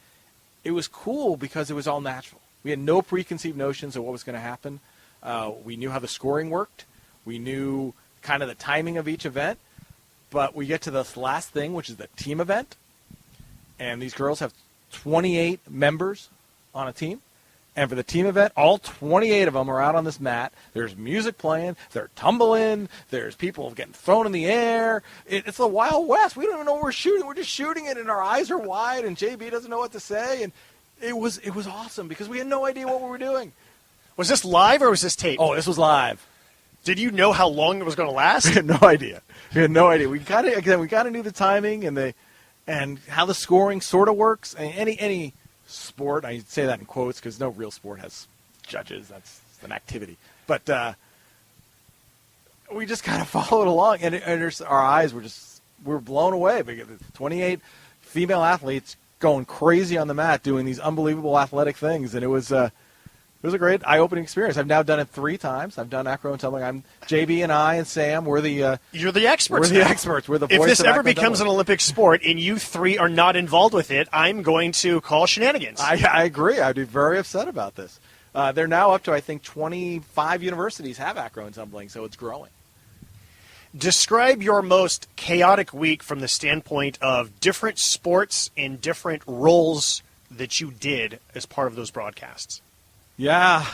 it was cool because it was all natural. We had no preconceived notions of what was going to happen. We knew how the scoring worked. We knew kind of the timing of each event. But we get to this last thing, which is the team event. And these girls have 28 members on a team. And for the team event, all 28 of them are out on this mat. There's music playing. They're tumbling. There's people getting thrown in the air. It's the Wild West. We don't even know what we're shooting. We're just shooting it, and our eyes are wide, and JB doesn't know what to say. And it was awesome because we had no idea what we were doing. Was this live or was this tape? Oh, this was live. Did you know how long it was going to last? We had no idea. We kind of knew the timing and how the scoring sort of works. Any sport, I say that in quotes because no real sport has judges. That's an activity. But we just kind of followed along, and our eyes were blown away because 28 female athletes going crazy on the mat doing these unbelievable athletic things, and it was a great eye-opening experience. I've now done it 3 times. I've done acro and tumbling. I'm JB and I and Sam. We're the you're the experts. We're the experts. We're the voice if this of ever acro and becomes an tumbling. Olympic sport and you 3 are not involved with it, I'm going to call shenanigans. I agree. I'd be very upset about this. They're now up to, I think, 25 universities have acro and tumbling, so it's growing. Describe your most chaotic week from the standpoint of different sports and different roles that you did as part of those broadcasts. Yeah,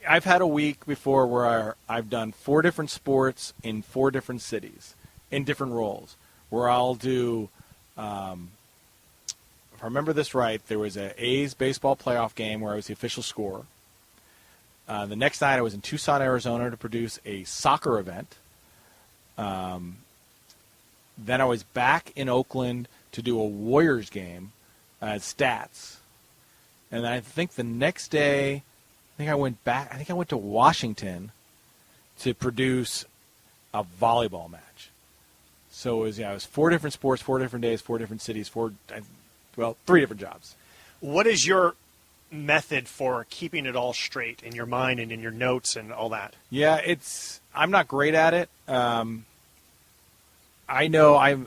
I've had a week before where I've done 4 different sports in 4 different cities in different roles, where I'll do, if I remember this right, there was an A's baseball playoff game where I was the official scorer. The next night I was in Tucson, Arizona to produce a soccer event. Then I was back in Oakland to do a Warriors game, stats. And I think the next day, I went to Washington to produce a volleyball match. So it was 4 different sports, 4 different days, 4 different cities, 3 different jobs. What is your method for keeping it all straight in your mind and in your notes and all that? Yeah, I'm not great at it. I know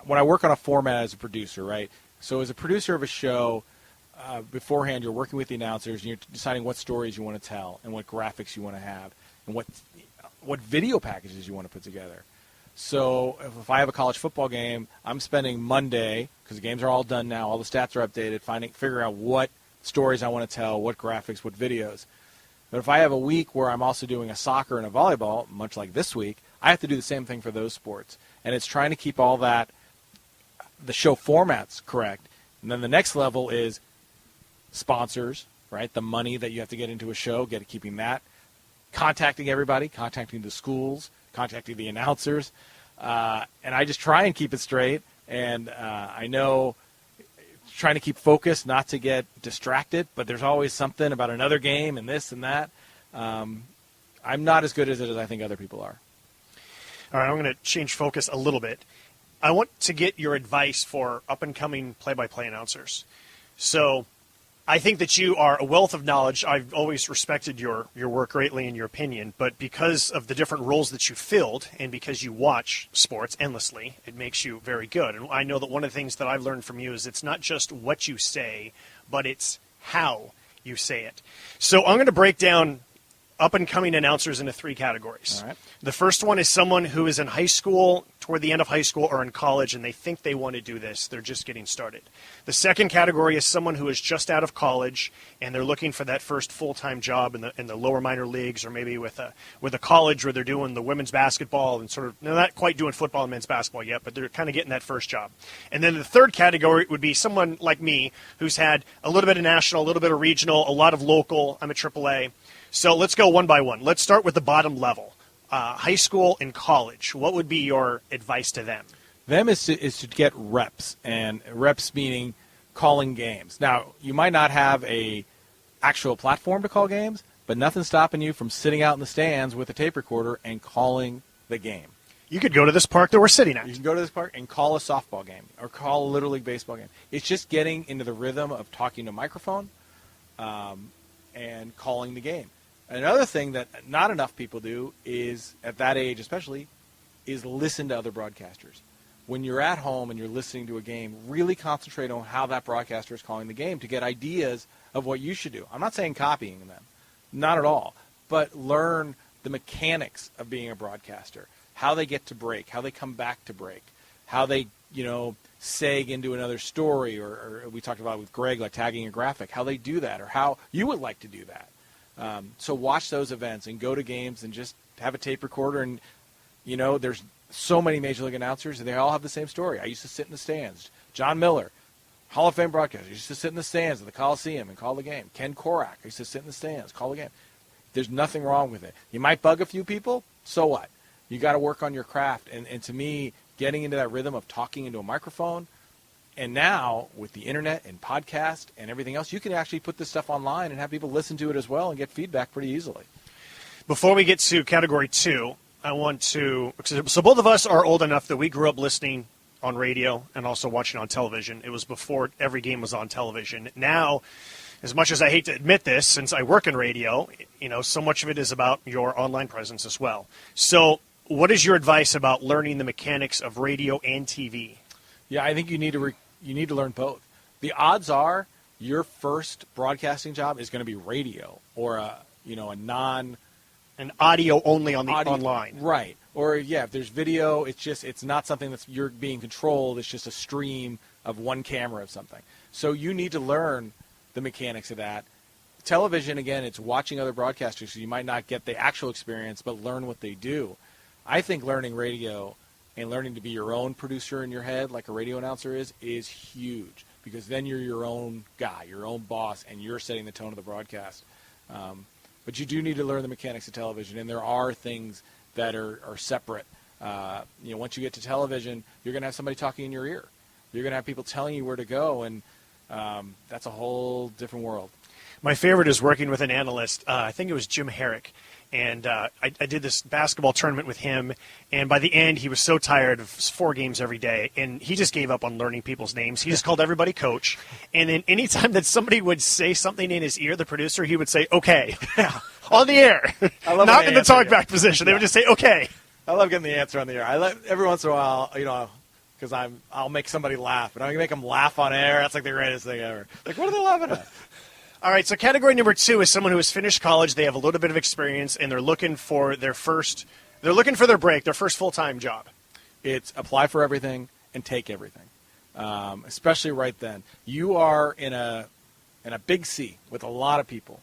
when I work on a format as a producer, right? So as a producer of a show, beforehand you're working with the announcers and you're deciding what stories you want to tell and what graphics you want to have and what video packages you want to put together. So if I have a college football game, I'm spending Monday, because the games are all done now, all the stats are updated, figuring out what stories I want to tell, what graphics, what videos. But if I have a week where I'm also doing a soccer and a volleyball, much like this week, I have to do the same thing for those sports. And it's trying to keep all that, the show formats correct. And then the next level is sponsors, right? The money that you have to get into a show, keeping that, contacting everybody, contacting the schools, contacting the announcers, and I just try and keep it straight. And I know trying to keep focused, not to get distracted, but there's always something about another game and this and that. I'm not as good at it as I think other people are. All right, I'm going to change focus a little bit. I want to get your advice for up-and-coming play-by-play announcers. So I think that you are a wealth of knowledge. I've always respected your work greatly and your opinion, but because of the different roles that you filled and because you watch sports endlessly, it makes you very good. And I know that one of the things that I've learned from you is it's not just what you say, but it's how you say it. So I'm going to break down up-and-coming announcers into 3 categories. All right. The first one is someone who is in high school, toward the end of high school, or in college, and they think they want to do this. They're just getting started. The second category is someone who is just out of college, and they're looking for that first full-time job in the lower minor leagues, or maybe with a college where they're doing the women's basketball and sort of, they're not quite doing football and men's basketball yet, but they're kind of getting that first job. And then the third category would be someone like me who's had a little bit of national, a little bit of regional, a lot of local. I'm a AAA. So let's go one by one. Let's start with the bottom level. High school and college. What would be your advice to them? Them is to get reps, and reps meaning calling games. Now, you might not have a actual platform to call games, but nothing's stopping you from sitting out in the stands with a tape recorder and calling the game. You could go to this park that we're sitting at. You can go to this park and call a softball game or call a Little League baseball game. It's just getting into the rhythm of talking to a microphone and calling the game. Another thing that not enough people do is, at that age especially, is listen to other broadcasters. When you're at home and you're listening to a game, really concentrate on how that broadcaster is calling the game to get ideas of what you should do. I'm not saying copying them, not at all, but learn the mechanics of being a broadcaster, how they get to break, how they come back to break, how they, seg into another story, or we talked about with Greg, like tagging a graphic, how they do that, or how you would like to do that. So watch those events and go to games and just have a tape recorder. And, there's so many Major League announcers, and they all have the same story. I used to sit in the stands. John Miller, Hall of Fame broadcaster, used to sit in the stands at the Coliseum and call the game. Ken Korak used to sit in the stands, call the game. There's nothing wrong with it. You might bug a few people, so what? You got to work on your craft. And to me, getting into that rhythm of talking into a microphone, and now, with the internet and podcast and everything else, you can actually put this stuff online and have people listen to it as well and get feedback pretty easily. Before we get to category 2, I want to – so both of us are old enough that we grew up listening on radio and also watching on television. It was before every game was on television. Now, as much as I hate to admit this, since I work in radio, so much of it is about your online presence as well. So what is your advice about learning the mechanics of radio and TV? Yeah, I think you need to learn both. The odds are your first broadcasting job is going to be radio or an audio only on the online. Right. Or if there's video, it's not something that's you're being controlled, it's just a stream of one camera of something. So you need to learn the mechanics of that. Television, again, it's watching other broadcasters, so you might not get the actual experience, but learn what they do. I think learning radio and learning to be your own producer in your head, like a radio announcer is huge, because then you're your own guy, your own boss, and you're setting the tone of the broadcast. But you do need to learn the mechanics of television, and there are things that are separate. Once you get to television, you're going to have somebody talking in your ear. You're going to have people telling you where to go, and that's a whole different world. My favorite is working with an analyst. I think it was Jim Herrick. And I did this basketball tournament with him, and by the end, he was so tired of 4 games every day, and he just gave up on learning people's names. He just called everybody coach, and then anytime that somebody would say something in his ear, the producer, he would say, okay, on the air, not in the talkback position. They would just say, okay. I love getting the answer on the air. Every once in a while, because I'll make somebody laugh, and I can make them laugh on air. That's like the greatest thing ever. Like, what are they laughing at? All right, so category number 2 is someone who has finished college, they have a little bit of experience, and they're looking for their break, their first full-time job. It's apply for everything and take everything, especially right then. You are in a big sea with a lot of people,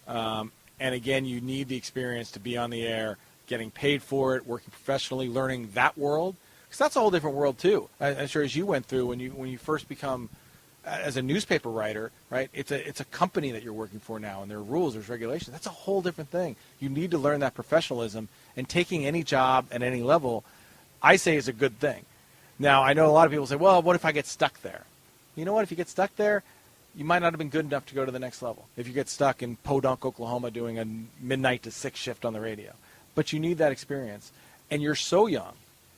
and again, you need the experience to be on the air, getting paid for it, working professionally, learning that world, because that's a whole different world too. I'm sure as you went through when you first become as a newspaper writer, right? It's a company that you're working for now, and there are rules, there's regulations. That's a whole different thing. You need to learn that professionalism, and taking any job at any level, I say, is a good thing. Now, I know a lot of people say, well, what if I get stuck there? You know what? If you get stuck there, you might not have been good enough to go to the next level. If you get stuck in Podunk, Oklahoma, doing a midnight to 6 shift on the radio. But you need that experience, and you're so young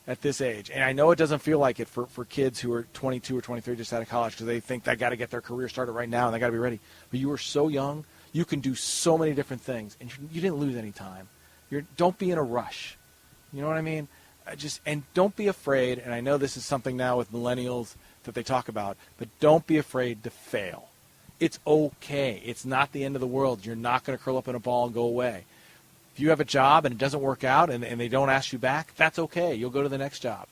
at this age. And I know it doesn't feel like it for kids who are 22 or 23 just out of college, because they think they got to get their career started right now and they got to be ready. But you are so young, you can do so many different things, and you didn't lose any time. Don't be in a rush. You know what I mean? And don't be afraid, and I know this is something now with millennials that they talk about, but don't be afraid to fail. It's okay. It's not the end of the world. You're not going to curl up in a ball and go away. If you have a job and it doesn't work out and they don't ask you back, that's okay. You'll go to the next job.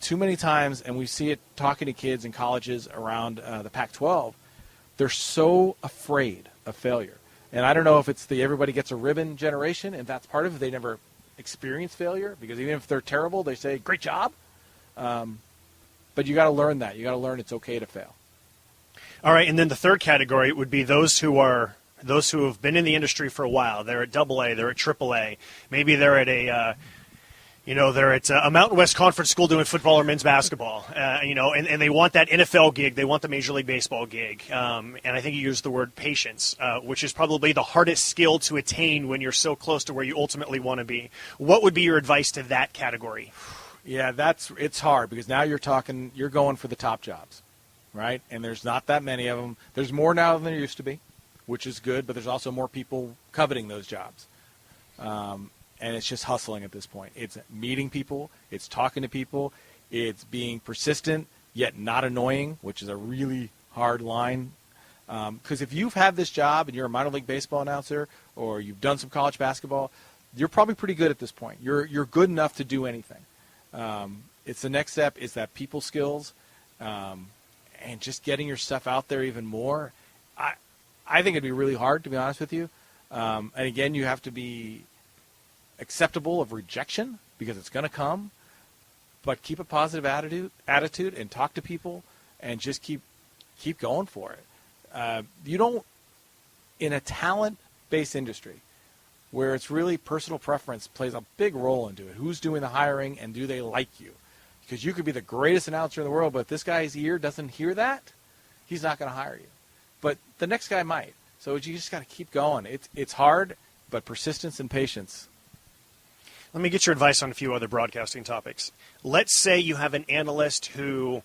Too many times, and we see it talking to kids in colleges around the Pac-12, they're so afraid of failure. And I don't know if it's the everybody gets a ribbon generation, and that's part of it. They never experience failure, because even if they're terrible, they say, great job. But you got to learn that. You got to learn it's okay to fail. All right, and then the third category would be those who have been in the industry for a while. They're at AA, they're at AAA. Maybe they're at a Mountain West Conference school doing football or men's basketball. And they want that NFL gig. They want the Major League Baseball gig. And I think you used the word patience, which is probably the hardest skill to attain when you're so close to where you ultimately want to be. What would be your advice to that category? Yeah, it's hard, because now you're going for the top jobs, right? And there's not that many of them. There's more now than there used to be, which is good, but there's also more people coveting those jobs. And it's just hustling at this point. It's meeting people. It's talking to people. It's being persistent, yet not annoying, which is a really hard line. Because if you've had this job and you're a minor league baseball announcer, or you've done some college basketball, you're probably pretty good at this point. You're good enough to do anything. It's the next step is that people skills, and just getting your stuff out there even more. I think it'd be really hard, to be honest with you. And again, you have to be acceptable of rejection, because it's going to come. But keep a positive attitude, and talk to people, and just keep going for it. You don't, in a talent-based industry, where it's really personal preference plays a big role into it. Who's doing the hiring, and do they like you? Because you could be the greatest announcer in the world, but if this guy's ear doesn't hear that, he's not going to hire you. But the next guy might. So you just got to keep going. It's hard, but persistence and patience. Let me get your advice on a few other broadcasting topics. Let's say you have an analyst who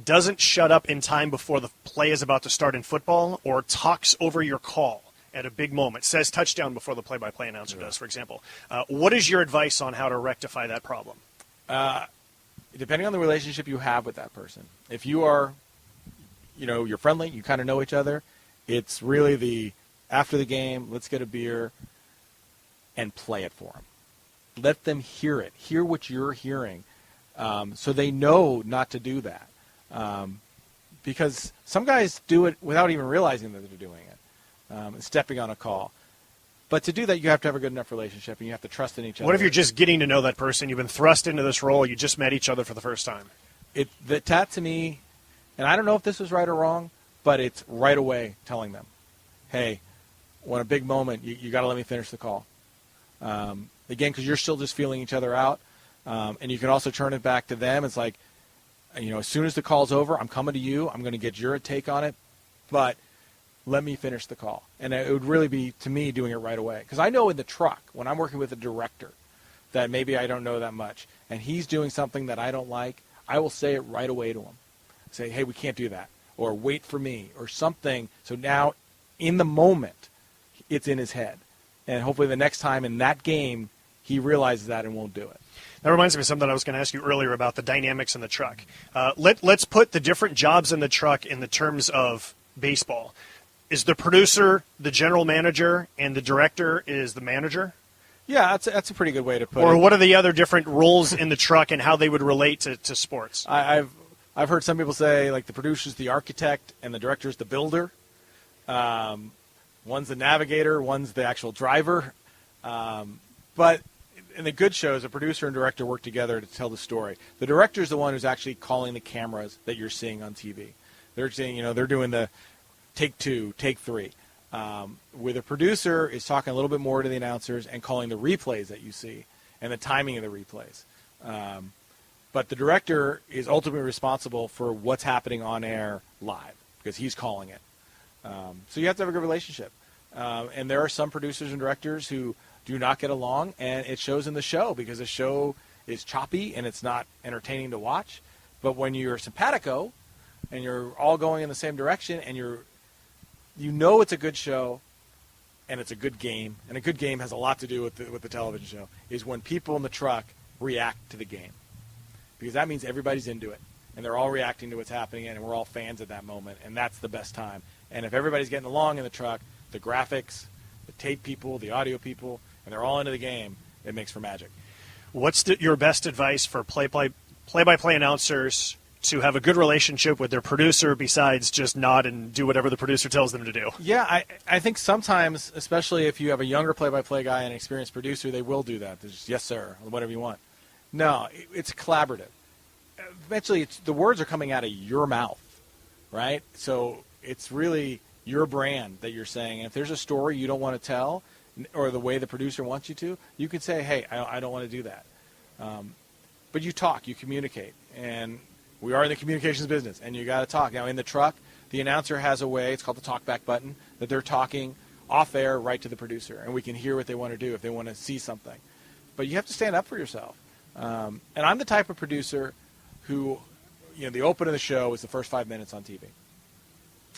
doesn't shut up in time before the play is about to start in football, or talks over your call at a big moment, says touchdown before the play-by-play announcer does, for example. What is your advice on how to rectify that problem? Depending on the relationship you have with that person. If you are, you're friendly, you kind of know each other, it's really after the game, let's get a beer and play it for them. Let them hear it. Hear what you're hearing, so they know not to do that. Because some guys do it without even realizing that they're doing it, stepping on a call. But to do that, you have to have a good enough relationship, and you have to trust in each other. What if you're just getting to know that person? You've been thrust into this role. You just met each other for the first time. That to me, and I don't know if this is right or wrong, but it's right away telling them, hey, when a big moment, you got to let me finish the call. Again, because you're still just feeling each other out. And you can also turn it back to them. It's like, as soon as the call's over, I'm coming to you. I'm going to get your take on it, but let me finish the call. And it would really be, to me, doing it right away. Because I know in the truck, when I'm working with a director that maybe I don't know that much, and he's doing something that I don't like, I will say it right away to him. Say, hey, we can't do that. Or wait for me, or something. So now, in the moment, it's in his head. And hopefully the next time in that game, he realizes that and won't do it. That reminds me of something I was going to ask you earlier about the dynamics in the truck. Let's put the different jobs in the truck in the terms of baseball. Is the producer the general manager and the director is the manager? Yeah, that's a pretty good way to put it. Or what are the other different roles in the truck and how they would relate to sports? I've heard some people say, like, the producer's the architect and the director's the builder. One's the navigator, one's the actual driver. But in the good shows, the producer and director work together to tell the story. The director's the one who's actually calling the cameras that you're seeing on TV. They're saying, they're doing the take 2, take 3. Where the producer is talking a little bit more to the announcers and calling the replays that you see and the timing of the replays. But the director is ultimately responsible for what's happening on air live because he's calling it. So you have to have a good relationship. And there are some producers and directors who do not get along, and it shows in the show because the show is choppy and it's not entertaining to watch. But when you're simpatico and you're all going in the same direction and it's a good show and it's a good game, and a good game has a lot to do with the television show, is when people in the truck react to the game. Because that means everybody's into it, and they're all reacting to what's happening, and we're all fans at that moment, and that's the best time. And if everybody's getting along in the truck, the graphics, the tape people, the audio people, and they're all into the game, it makes for magic. What's your best advice for play-by-play announcers to have a good relationship with their producer besides just nod and do whatever the producer tells them to do? Yeah, I think sometimes, especially if you have a younger play-by-play guy and an experienced producer, they will do that. They're just, yes, sir, whatever you want. No, it's collaborative. Eventually, the words are coming out of your mouth, right? So it's really your brand that you're saying. And if there's a story you don't want to tell or the way the producer wants you to, you can say, hey, I don't want to do that. But you talk, you communicate. And we are in the communications business, and you got to talk. Now, in the truck, the announcer has a way, it's called the talkback button, that they're talking off air right to the producer, and we can hear what they want to do if they want to see something. But you have to stand up for yourself. And I'm the type of producer who, the open of the show is the first 5 minutes on TV.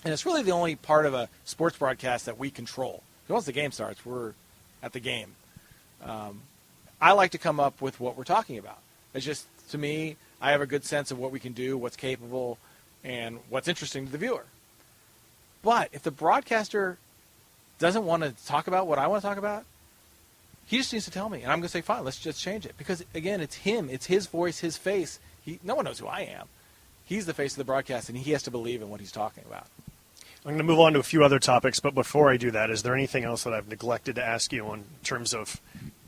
And it's really the only part of a sports broadcast that we control. Once the game starts, we're at the game. I like to come up with what we're talking about. It's just, to me, I have a good sense of what we can do, what's capable, and what's interesting to the viewer. But if the broadcaster doesn't want to talk about what I want to talk about, he just needs to tell me, and I'm going to say, fine, let's just change it. Because, again, it's him. It's his voice, his face. No one knows who I am. He's the face of the broadcast, and he has to believe in what he's talking about. I'm going to move on to a few other topics, but before I do that, is there anything else that I've neglected to ask you in terms of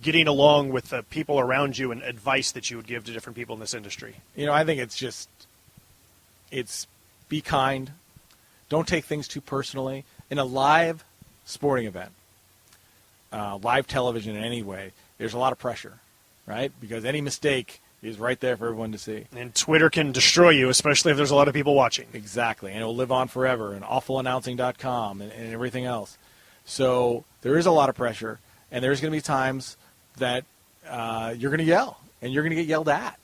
getting along with the people around you and advice that you would give to different people in this industry? I think it's be kind. Don't take things too personally. In a live sporting event, live television in any way, there's a lot of pressure, right? Because any mistake is right there for everyone to see. And Twitter can destroy you, especially if there's a lot of people watching. Exactly, and it will live on forever, and awfulannouncing.com and everything else. So there is a lot of pressure, and there's going to be times that you're going to yell, and you're going to get yelled at.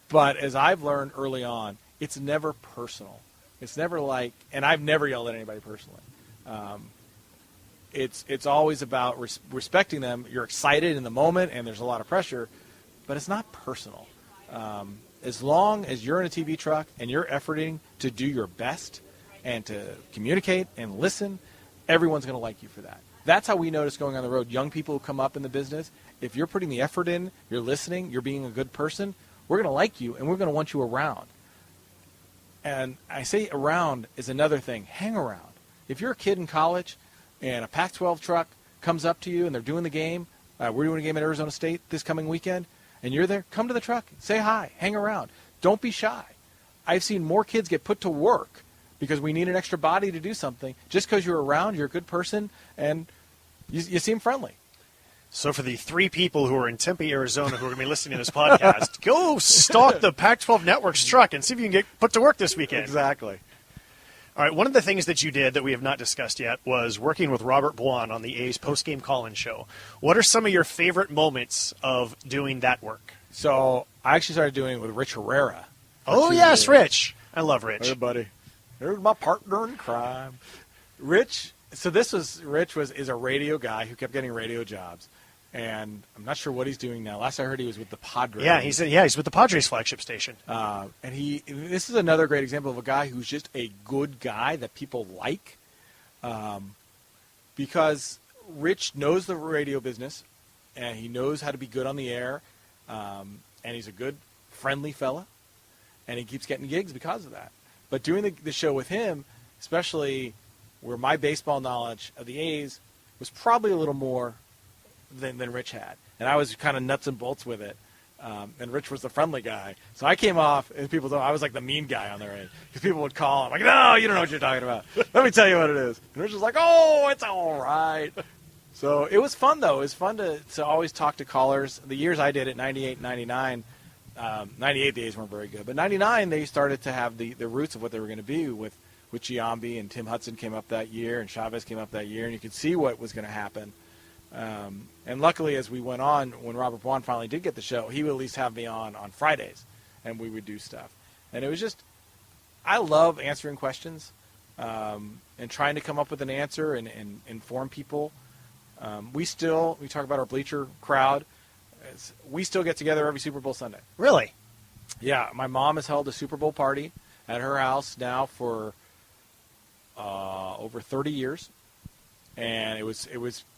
But as I've learned early on, it's never personal. It's never like, and I've never yelled at anybody personally. It's always about respecting them. You're excited in the moment, and there's a lot of pressure, but it's not personal. As long as you're in a TV truck and you're efforting to do your best and to communicate and listen, everyone's going to like you for that. That's how we notice going on the road. Young people who come up in the business, if you're putting the effort in, you're listening, you're being a good person, we're going to like you, and we're going to want you around. And I say around is another thing. Hang around. If you're a kid in college and a Pac-12 truck comes up to you and they're doing the game, we're doing a game at Arizona State this coming weekend, and you're there, come to the truck, say hi, hang around. Don't be shy. I've seen more kids get put to work because we need an extra body to do something. Just because you're around, you're a good person, and you seem friendly. So for the 3 people who are in Tempe, Arizona, who are going to be listening to this podcast, go stalk the Pac-12 Network's truck and see if you can get put to work this weekend. Exactly. All right, one of the things that you did that we have not discussed yet was working with Robert Bwan on the A's post-game call-in show. What are some of your favorite moments of doing that work? So I actually started doing it with Rich Herrera. Oh, yes, Rich. I love Rich. Hey, buddy. Here's my partner in crime. Rich is a radio guy who kept getting radio jobs. And I'm not sure what he's doing now. Last I heard, he was with the Padres. Yeah, he's with the Padres flagship station. And this is another great example of a guy who's just a good guy that people like, because Rich knows the radio business, and he knows how to be good on the air, and he's a good, friendly fella, and he keeps getting gigs because of that. But doing the show with him, especially where my baseball knowledge of the A's was probably a little more than Rich had. And I was kind of nuts and bolts with it. And Rich was the friendly guy. So I came off, and people thought I was like the mean guy on their end. Because people would call him, like, no, you don't know what you're talking about. Let me tell you what it is. And Rich was like, oh, it's all right. So it was fun, though. It was fun to always talk to callers. The years I did it, 98, 99, 98 the A's weren't very good. But 99, they started to have the roots of what they were going to be with Giambi, and Tim Hudson came up that year, and Chavez came up that year, and you could see what was going to happen. And luckily, as we went on, when Robert Bwan finally did get the show, he would at least have me on Fridays, and we would do stuff. And it was just, I love answering questions and trying to come up with an answer and inform people. We talk about our bleacher crowd. We still get together every Super Bowl Sunday. Really? Yeah, my mom has held a Super Bowl party at her house now for over 30 years. And it was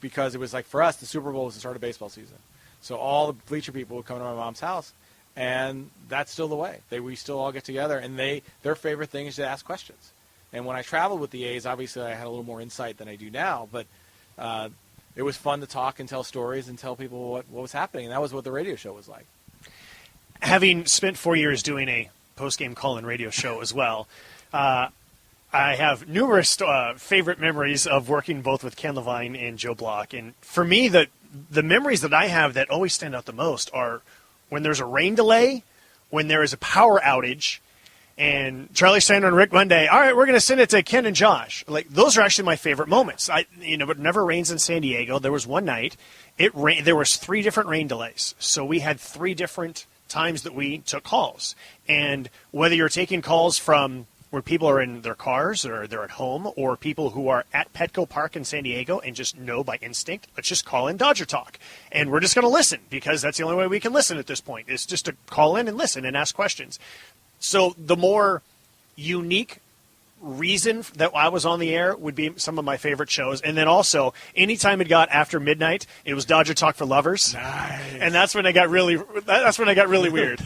because it was like, for us, the Super Bowl was the start of baseball season. So all the bleacher people would come to my mom's house, and that's still the way. We still all get together, and their favorite thing is to ask questions. And when I traveled with the A's, obviously I had a little more insight than I do now, but it was fun to talk and tell stories and tell people what was happening, and that was what the radio show was like. Having spent 4 years doing a post-game call-in radio show as well, I have numerous favorite memories of working both with Ken Levine and Joe Block. And for me, the memories that I have that always stand out the most are when there's a rain delay, when there is a power outage, and Charlie Steiner and Rick Monday, all right, we're going to send it to Ken and Josh. Like, those are actually my favorite moments. It never rains in San Diego. There was one night, there was 3 different rain delays. So we had 3 different times that we took calls. And whether you're taking calls from where people are in their cars or they're at home, or people who are at Petco Park in San Diego and just know by instinct, let's just call in Dodger Talk. And we're just going to listen, because that's the only way we can listen at this point, is just to call in and listen and ask questions. So the more unique reason that I was on the air would be some of my favorite shows. And then also, anytime it got after midnight, it was Dodger Talk for Lovers. Nice. And that's when I got really weird.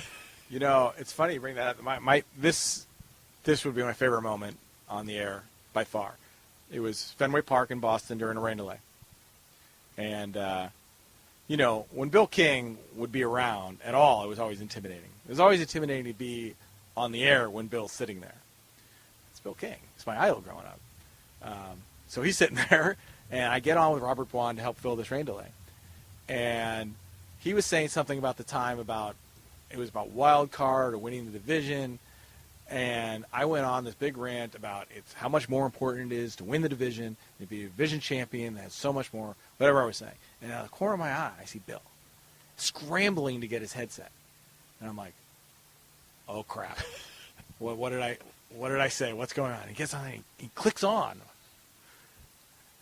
You know, it's funny you bring that up. This would be my favorite moment on the air by far. It was Fenway Park in Boston during a rain delay. And, when Bill King would be around at all, it was always intimidating. It was always intimidating to be on the air when Bill's sitting there. It's Bill King. It's my idol growing up. So he's sitting there, and I get on with Robert Bwan to help fill this rain delay. And he was saying something about the time it was about wild card or winning the division. And I went on this big rant about how much more important it is to win the division, to be a division champion, that has so much more, whatever I was saying. And out of the corner of my eye, I see Bill scrambling to get his headset. And I'm like, oh, crap. What did I say? What's going on? He gets on, he clicks on.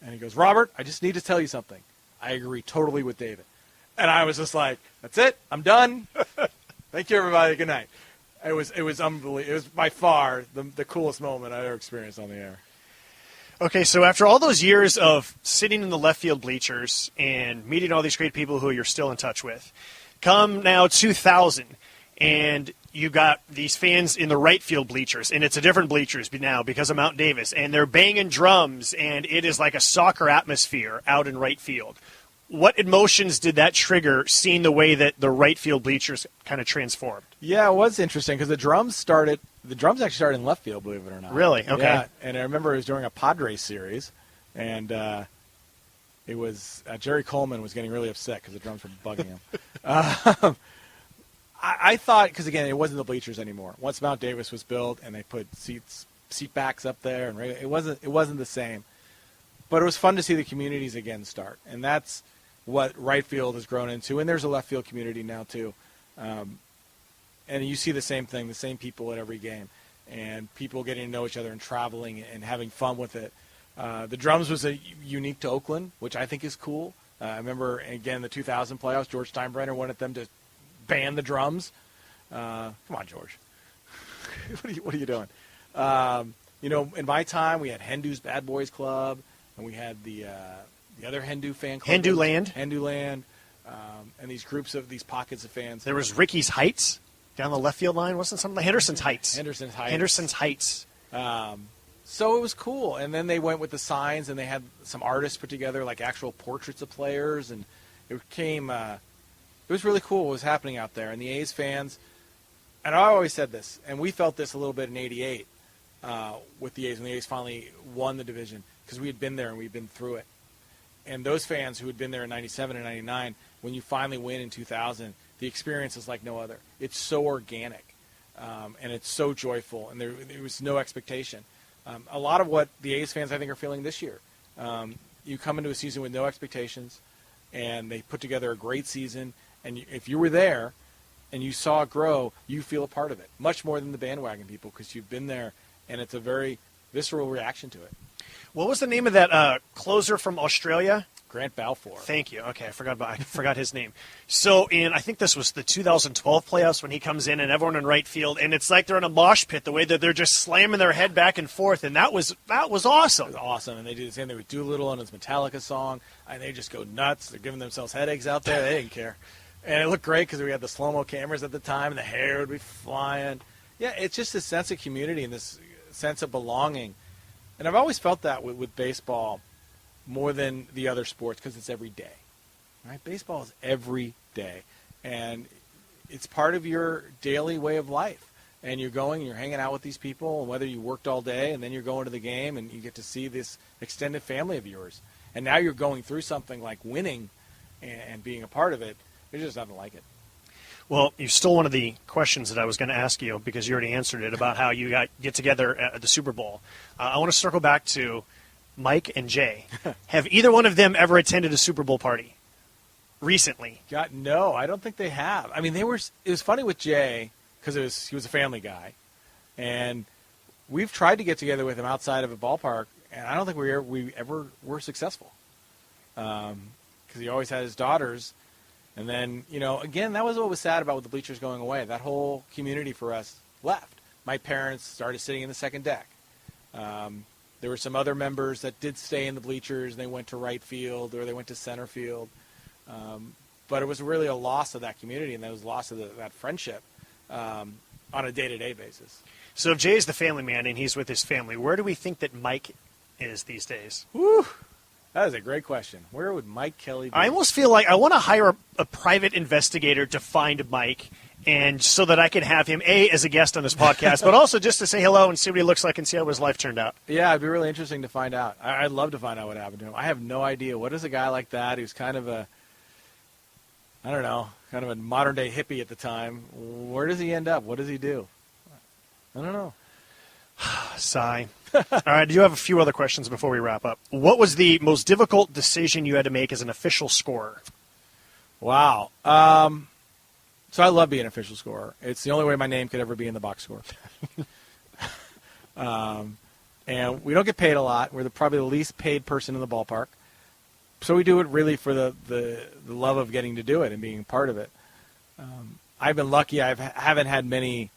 And he goes, Robert, I just need to tell you something. I agree totally with David. And I was just like, that's it. I'm done. Thank you, everybody. Good night. It was unbelievable. It was by far the coolest moment I ever experienced on the air. Okay, so after all those years of sitting in the left field bleachers and meeting all these great people who you're still in touch with, come now 2000, and you got these fans in the right field bleachers, and it's a different bleachers now because of Mount Davis, and they're banging drums, and it is like a soccer atmosphere out in right field. What emotions did that trigger, seeing the way that the right field bleachers kind of transformed? Yeah, it was interesting because the drums actually started in left field, believe it or not. Really? Okay. Yeah, and I remember it was during a Padres series, and it was Jerry Coleman was getting really upset because the drums were bugging him. I thought, because again, it wasn't the bleachers anymore. Once Mount Davis was built and they put seat backs up there, and it wasn't the same. But it was fun to see the communities again start, and that's what right field has grown into. And there's a left field community now too, and you see the same thing, the same people at every game, and people getting to know each other and traveling and having fun with it. The drums was unique to Oakland, which I think is cool. I remember again the 2000 playoffs. George Steinbrenner wanted them to ban the drums. Come on, George. What are you doing? In my time, we had Hindu's Bad Boys Club, and we had the other Hindu fan club. Hindu Land, and these groups of these pockets of fans. There was Ricky's Heights down the left field line. Wasn't something like Henderson's Heights? Henderson's Heights. So it was cool. And then they went with the signs, and they had some artists put together like actual portraits of players, and it became. It was really cool what was happening out there. And the A's fans, and I always said this, and we felt this a little bit in '88 with the A's when the A's finally won the division, because we had been there and we'd been through it. And those fans who had been there in '97 and '99, when you finally win in 2000, the experience is like no other. It's so organic, and it's so joyful, and there was no expectation. A lot of what the A's fans, I think, are feeling this year. You come into a season with no expectations, and they put together a great season. And if you were there and you saw it grow, you feel a part of it, much more than the bandwagon people, because you've been there, and it's a very visceral reaction to it. What was the name of that closer from Australia? Grant Balfour. Thank you. Okay, I forgot his name. So, I think this was the 2012 playoffs when he comes in and everyone in right field, and it's like they're in a mosh pit, the way that they're just slamming their head back and forth, and that was awesome. It was awesome, and they do the same thing with Doolittle on his Metallica song, and they just go nuts. They're giving themselves headaches out there. They didn't care. And it looked great because we had the slow-mo cameras at the time, and the hair would be flying. Yeah, it's just this sense of community and this sense of belonging. And I've always felt that with baseball more than the other sports, because it's every day. Right? Baseball is every day. And it's part of your daily way of life. And you're going and you're hanging out with these people, and whether you worked all day and then you're going to the game and you get to see this extended family of yours. And now you're going through something like winning and being a part of it. There's just nothing like it. Well, you stole one of the questions that I was going to ask you, because you already answered it, about how you get together at the Super Bowl. I want to circle back to Mike and Jay. Have either one of them ever attended a Super Bowl party recently? No, I don't think they have. I mean, it was funny with Jay because he was a family guy, and we've tried to get together with him outside of a ballpark, and I don't think we ever were successful, because he always had his daughters. And then, again, that was what was sad about with the bleachers going away. That whole community for us left. My parents started sitting in the second deck. There were some other members that did stay in the bleachers, and they went to right field or they went to center field. But it was really a loss of that community, and that was a loss of that friendship on a day-to-day basis. So if Jay's the family man and he's with his family, where do we think that Mike is these days? Whew. That is a great question. Where would Mike Kelly be? I almost feel like I want to hire a private investigator to find Mike, and so that I can have him, as a guest on this podcast, but also just to say hello and see what he looks like and see how his life turned out. Yeah, it'd be really interesting to find out. I'd love to find out what happened to him. I have no idea. What is a guy like that who's kind of a modern-day hippie at the time? Where does he end up? What does he do? I don't know. Sigh. All right, I do have a few other questions before we wrap up. What was the most difficult decision you had to make as an official scorer? Wow. So I love being an official scorer. It's the only way my name could ever be in the box score. And we don't get paid a lot. We're probably the least paid person in the ballpark. So we do it really for the love of getting to do it and being part of it. I've been lucky. I haven't had many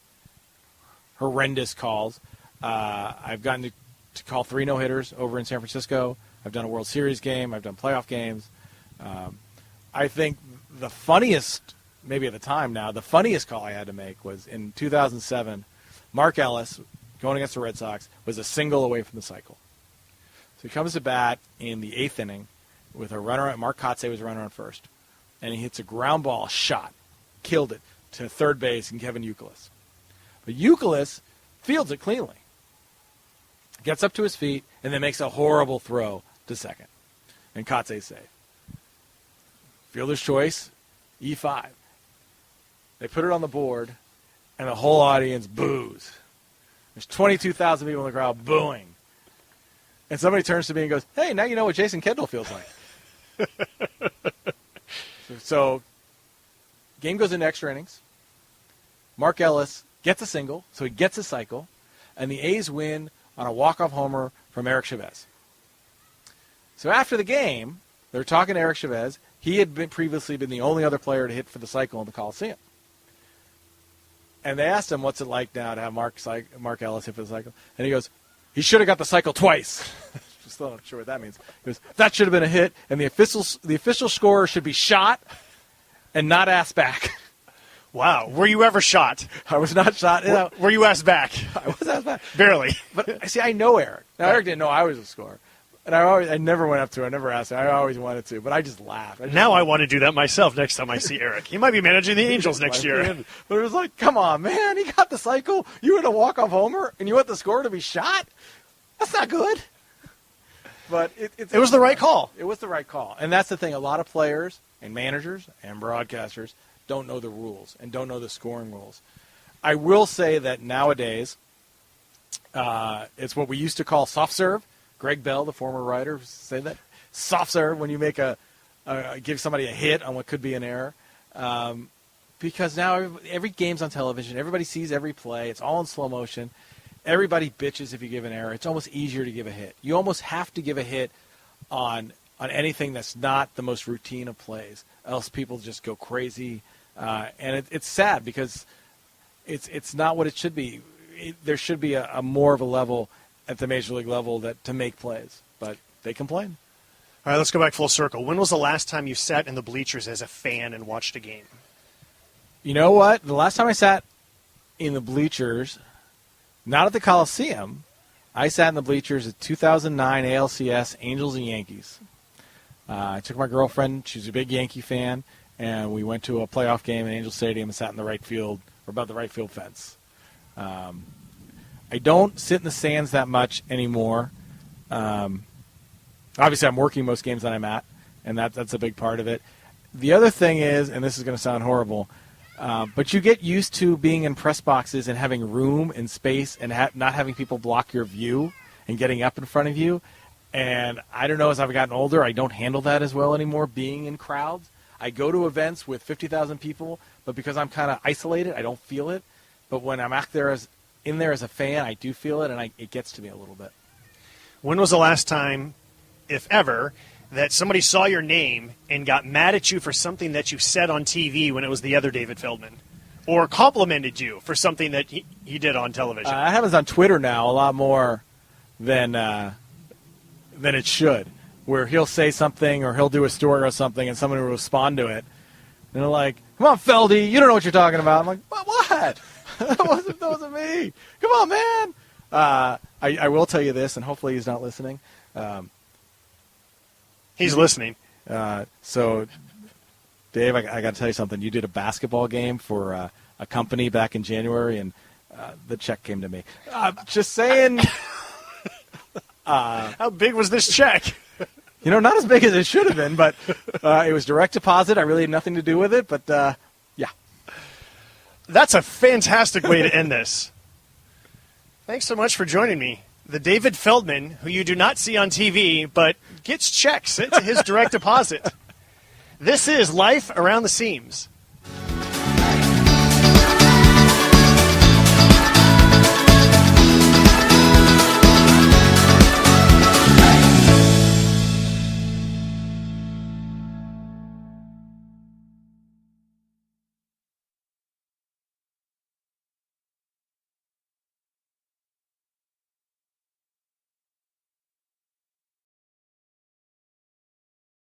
horrendous calls. I've gotten to call 3 no-hitters over in San Francisco. I've done a World Series game. I've done playoff games. I think the funniest, maybe at the time now, the funniest call I had to make was in 2007. Mark Ellis, going against the Red Sox, was a single away from the cycle. So he comes to bat in the 8th inning with a runner. Mark Kotze was a runner on first. And he hits a ground ball shot, killed it, to third base and Kevin Youkilis. But Youkilis fields it cleanly. Gets up to his feet, and then makes a horrible throw to second. and Kotze save. Fielder's choice, E5. They put it on the board, and the whole audience boos. There's 22,000 people in the crowd booing. And somebody turns to me and goes, hey, now you know what Jason Kendall feels like. So game goes into extra innings. Mark Ellis gets a single, so he gets a cycle, and the A's win on a walk-off homer from Eric Chavez. So after the game, they're talking to Eric Chavez. He had previously been the only other player to hit for the cycle in the Coliseum. And they asked him, what's it like now to have Mark Ellis hit for the cycle? And he goes, he should have got the cycle twice. Still not sure what that means. He goes, that should have been a hit, and the official scorer should be shot and not asked back. Wow. Were you ever shot? I was not shot. Were you asked back? I was asked back. Barely. But see, I know Eric. Now, Eric didn't know I was a scorer. And I never went up to him. I never asked him. I always wanted to, but I just laughed. I want to do that myself next time I see Eric. He might be managing the Angels next year. But it was like, come on, man. He got the cycle. You had a walk-off homer, and you want the scorer to be shot? That's not good. But it was the right call. It was the right call. And that's the thing. A lot of players and managers and broadcasters don't know the rules and don't know the scoring rules. I will say that nowadays it's what we used to call soft serve. Greg Bell, the former writer, said that. Soft serve when you make give somebody a hit on what could be an error. Because now every game's on television. Everybody sees every play. It's all in slow motion. Everybody bitches if you give an error. It's almost easier to give a hit. You almost have to give a hit on anything that's not the most routine of plays, else people just go crazy. And it's sad because it's not what it should be. There should be a more of a level at the major league level to make plays, but they complain. All right, let's go back full circle. When was the last time you sat in the bleachers as a fan and watched a game? You know what? The last time I sat in the bleachers, not at the Coliseum, I sat in the bleachers at 2009 ALCS Angels and Yankees. I took my girlfriend. She's a big Yankee fan, and we went to a playoff game in Angel Stadium and sat in the right field, or above the right field fence. I don't sit in the stands that much anymore. Obviously, I'm working most games that I'm at, and that's a big part of it. The other thing is, and this is going to sound horrible, but you get used to being in press boxes and having room and space and not having people block your view and getting up in front of you. And I don't know, as I've gotten older, I don't handle that as well anymore, being in crowds. I go to events with 50,000 people, but because I'm kind of isolated, I don't feel it. But when I'm in there as a fan, I do feel it, and it gets to me a little bit. When was the last time, if ever, that somebody saw your name and got mad at you for something that you said on TV when it was the other David Feldman, or complimented you for something that he did on television? That happens on Twitter now a lot more than it should, where he'll say something or he'll do a story or something and someone will respond to it. And they're like, come on, Feldy, you don't know what you're talking about. I'm like, what? that wasn't me. Come on, man. I will tell you this, and hopefully he's not listening. He's listening. So, Dave, I got to tell you something. You did a basketball game for a company back in January, and the check came to me. Just saying. How big was this check? Not as big as it should have been, but it was direct deposit. I really had nothing to do with it, but yeah. That's a fantastic way to end this. Thanks so much for joining me. The David Feldman, who you do not see on TV, but gets checks sent to his direct deposit. This is Life Around the Seams.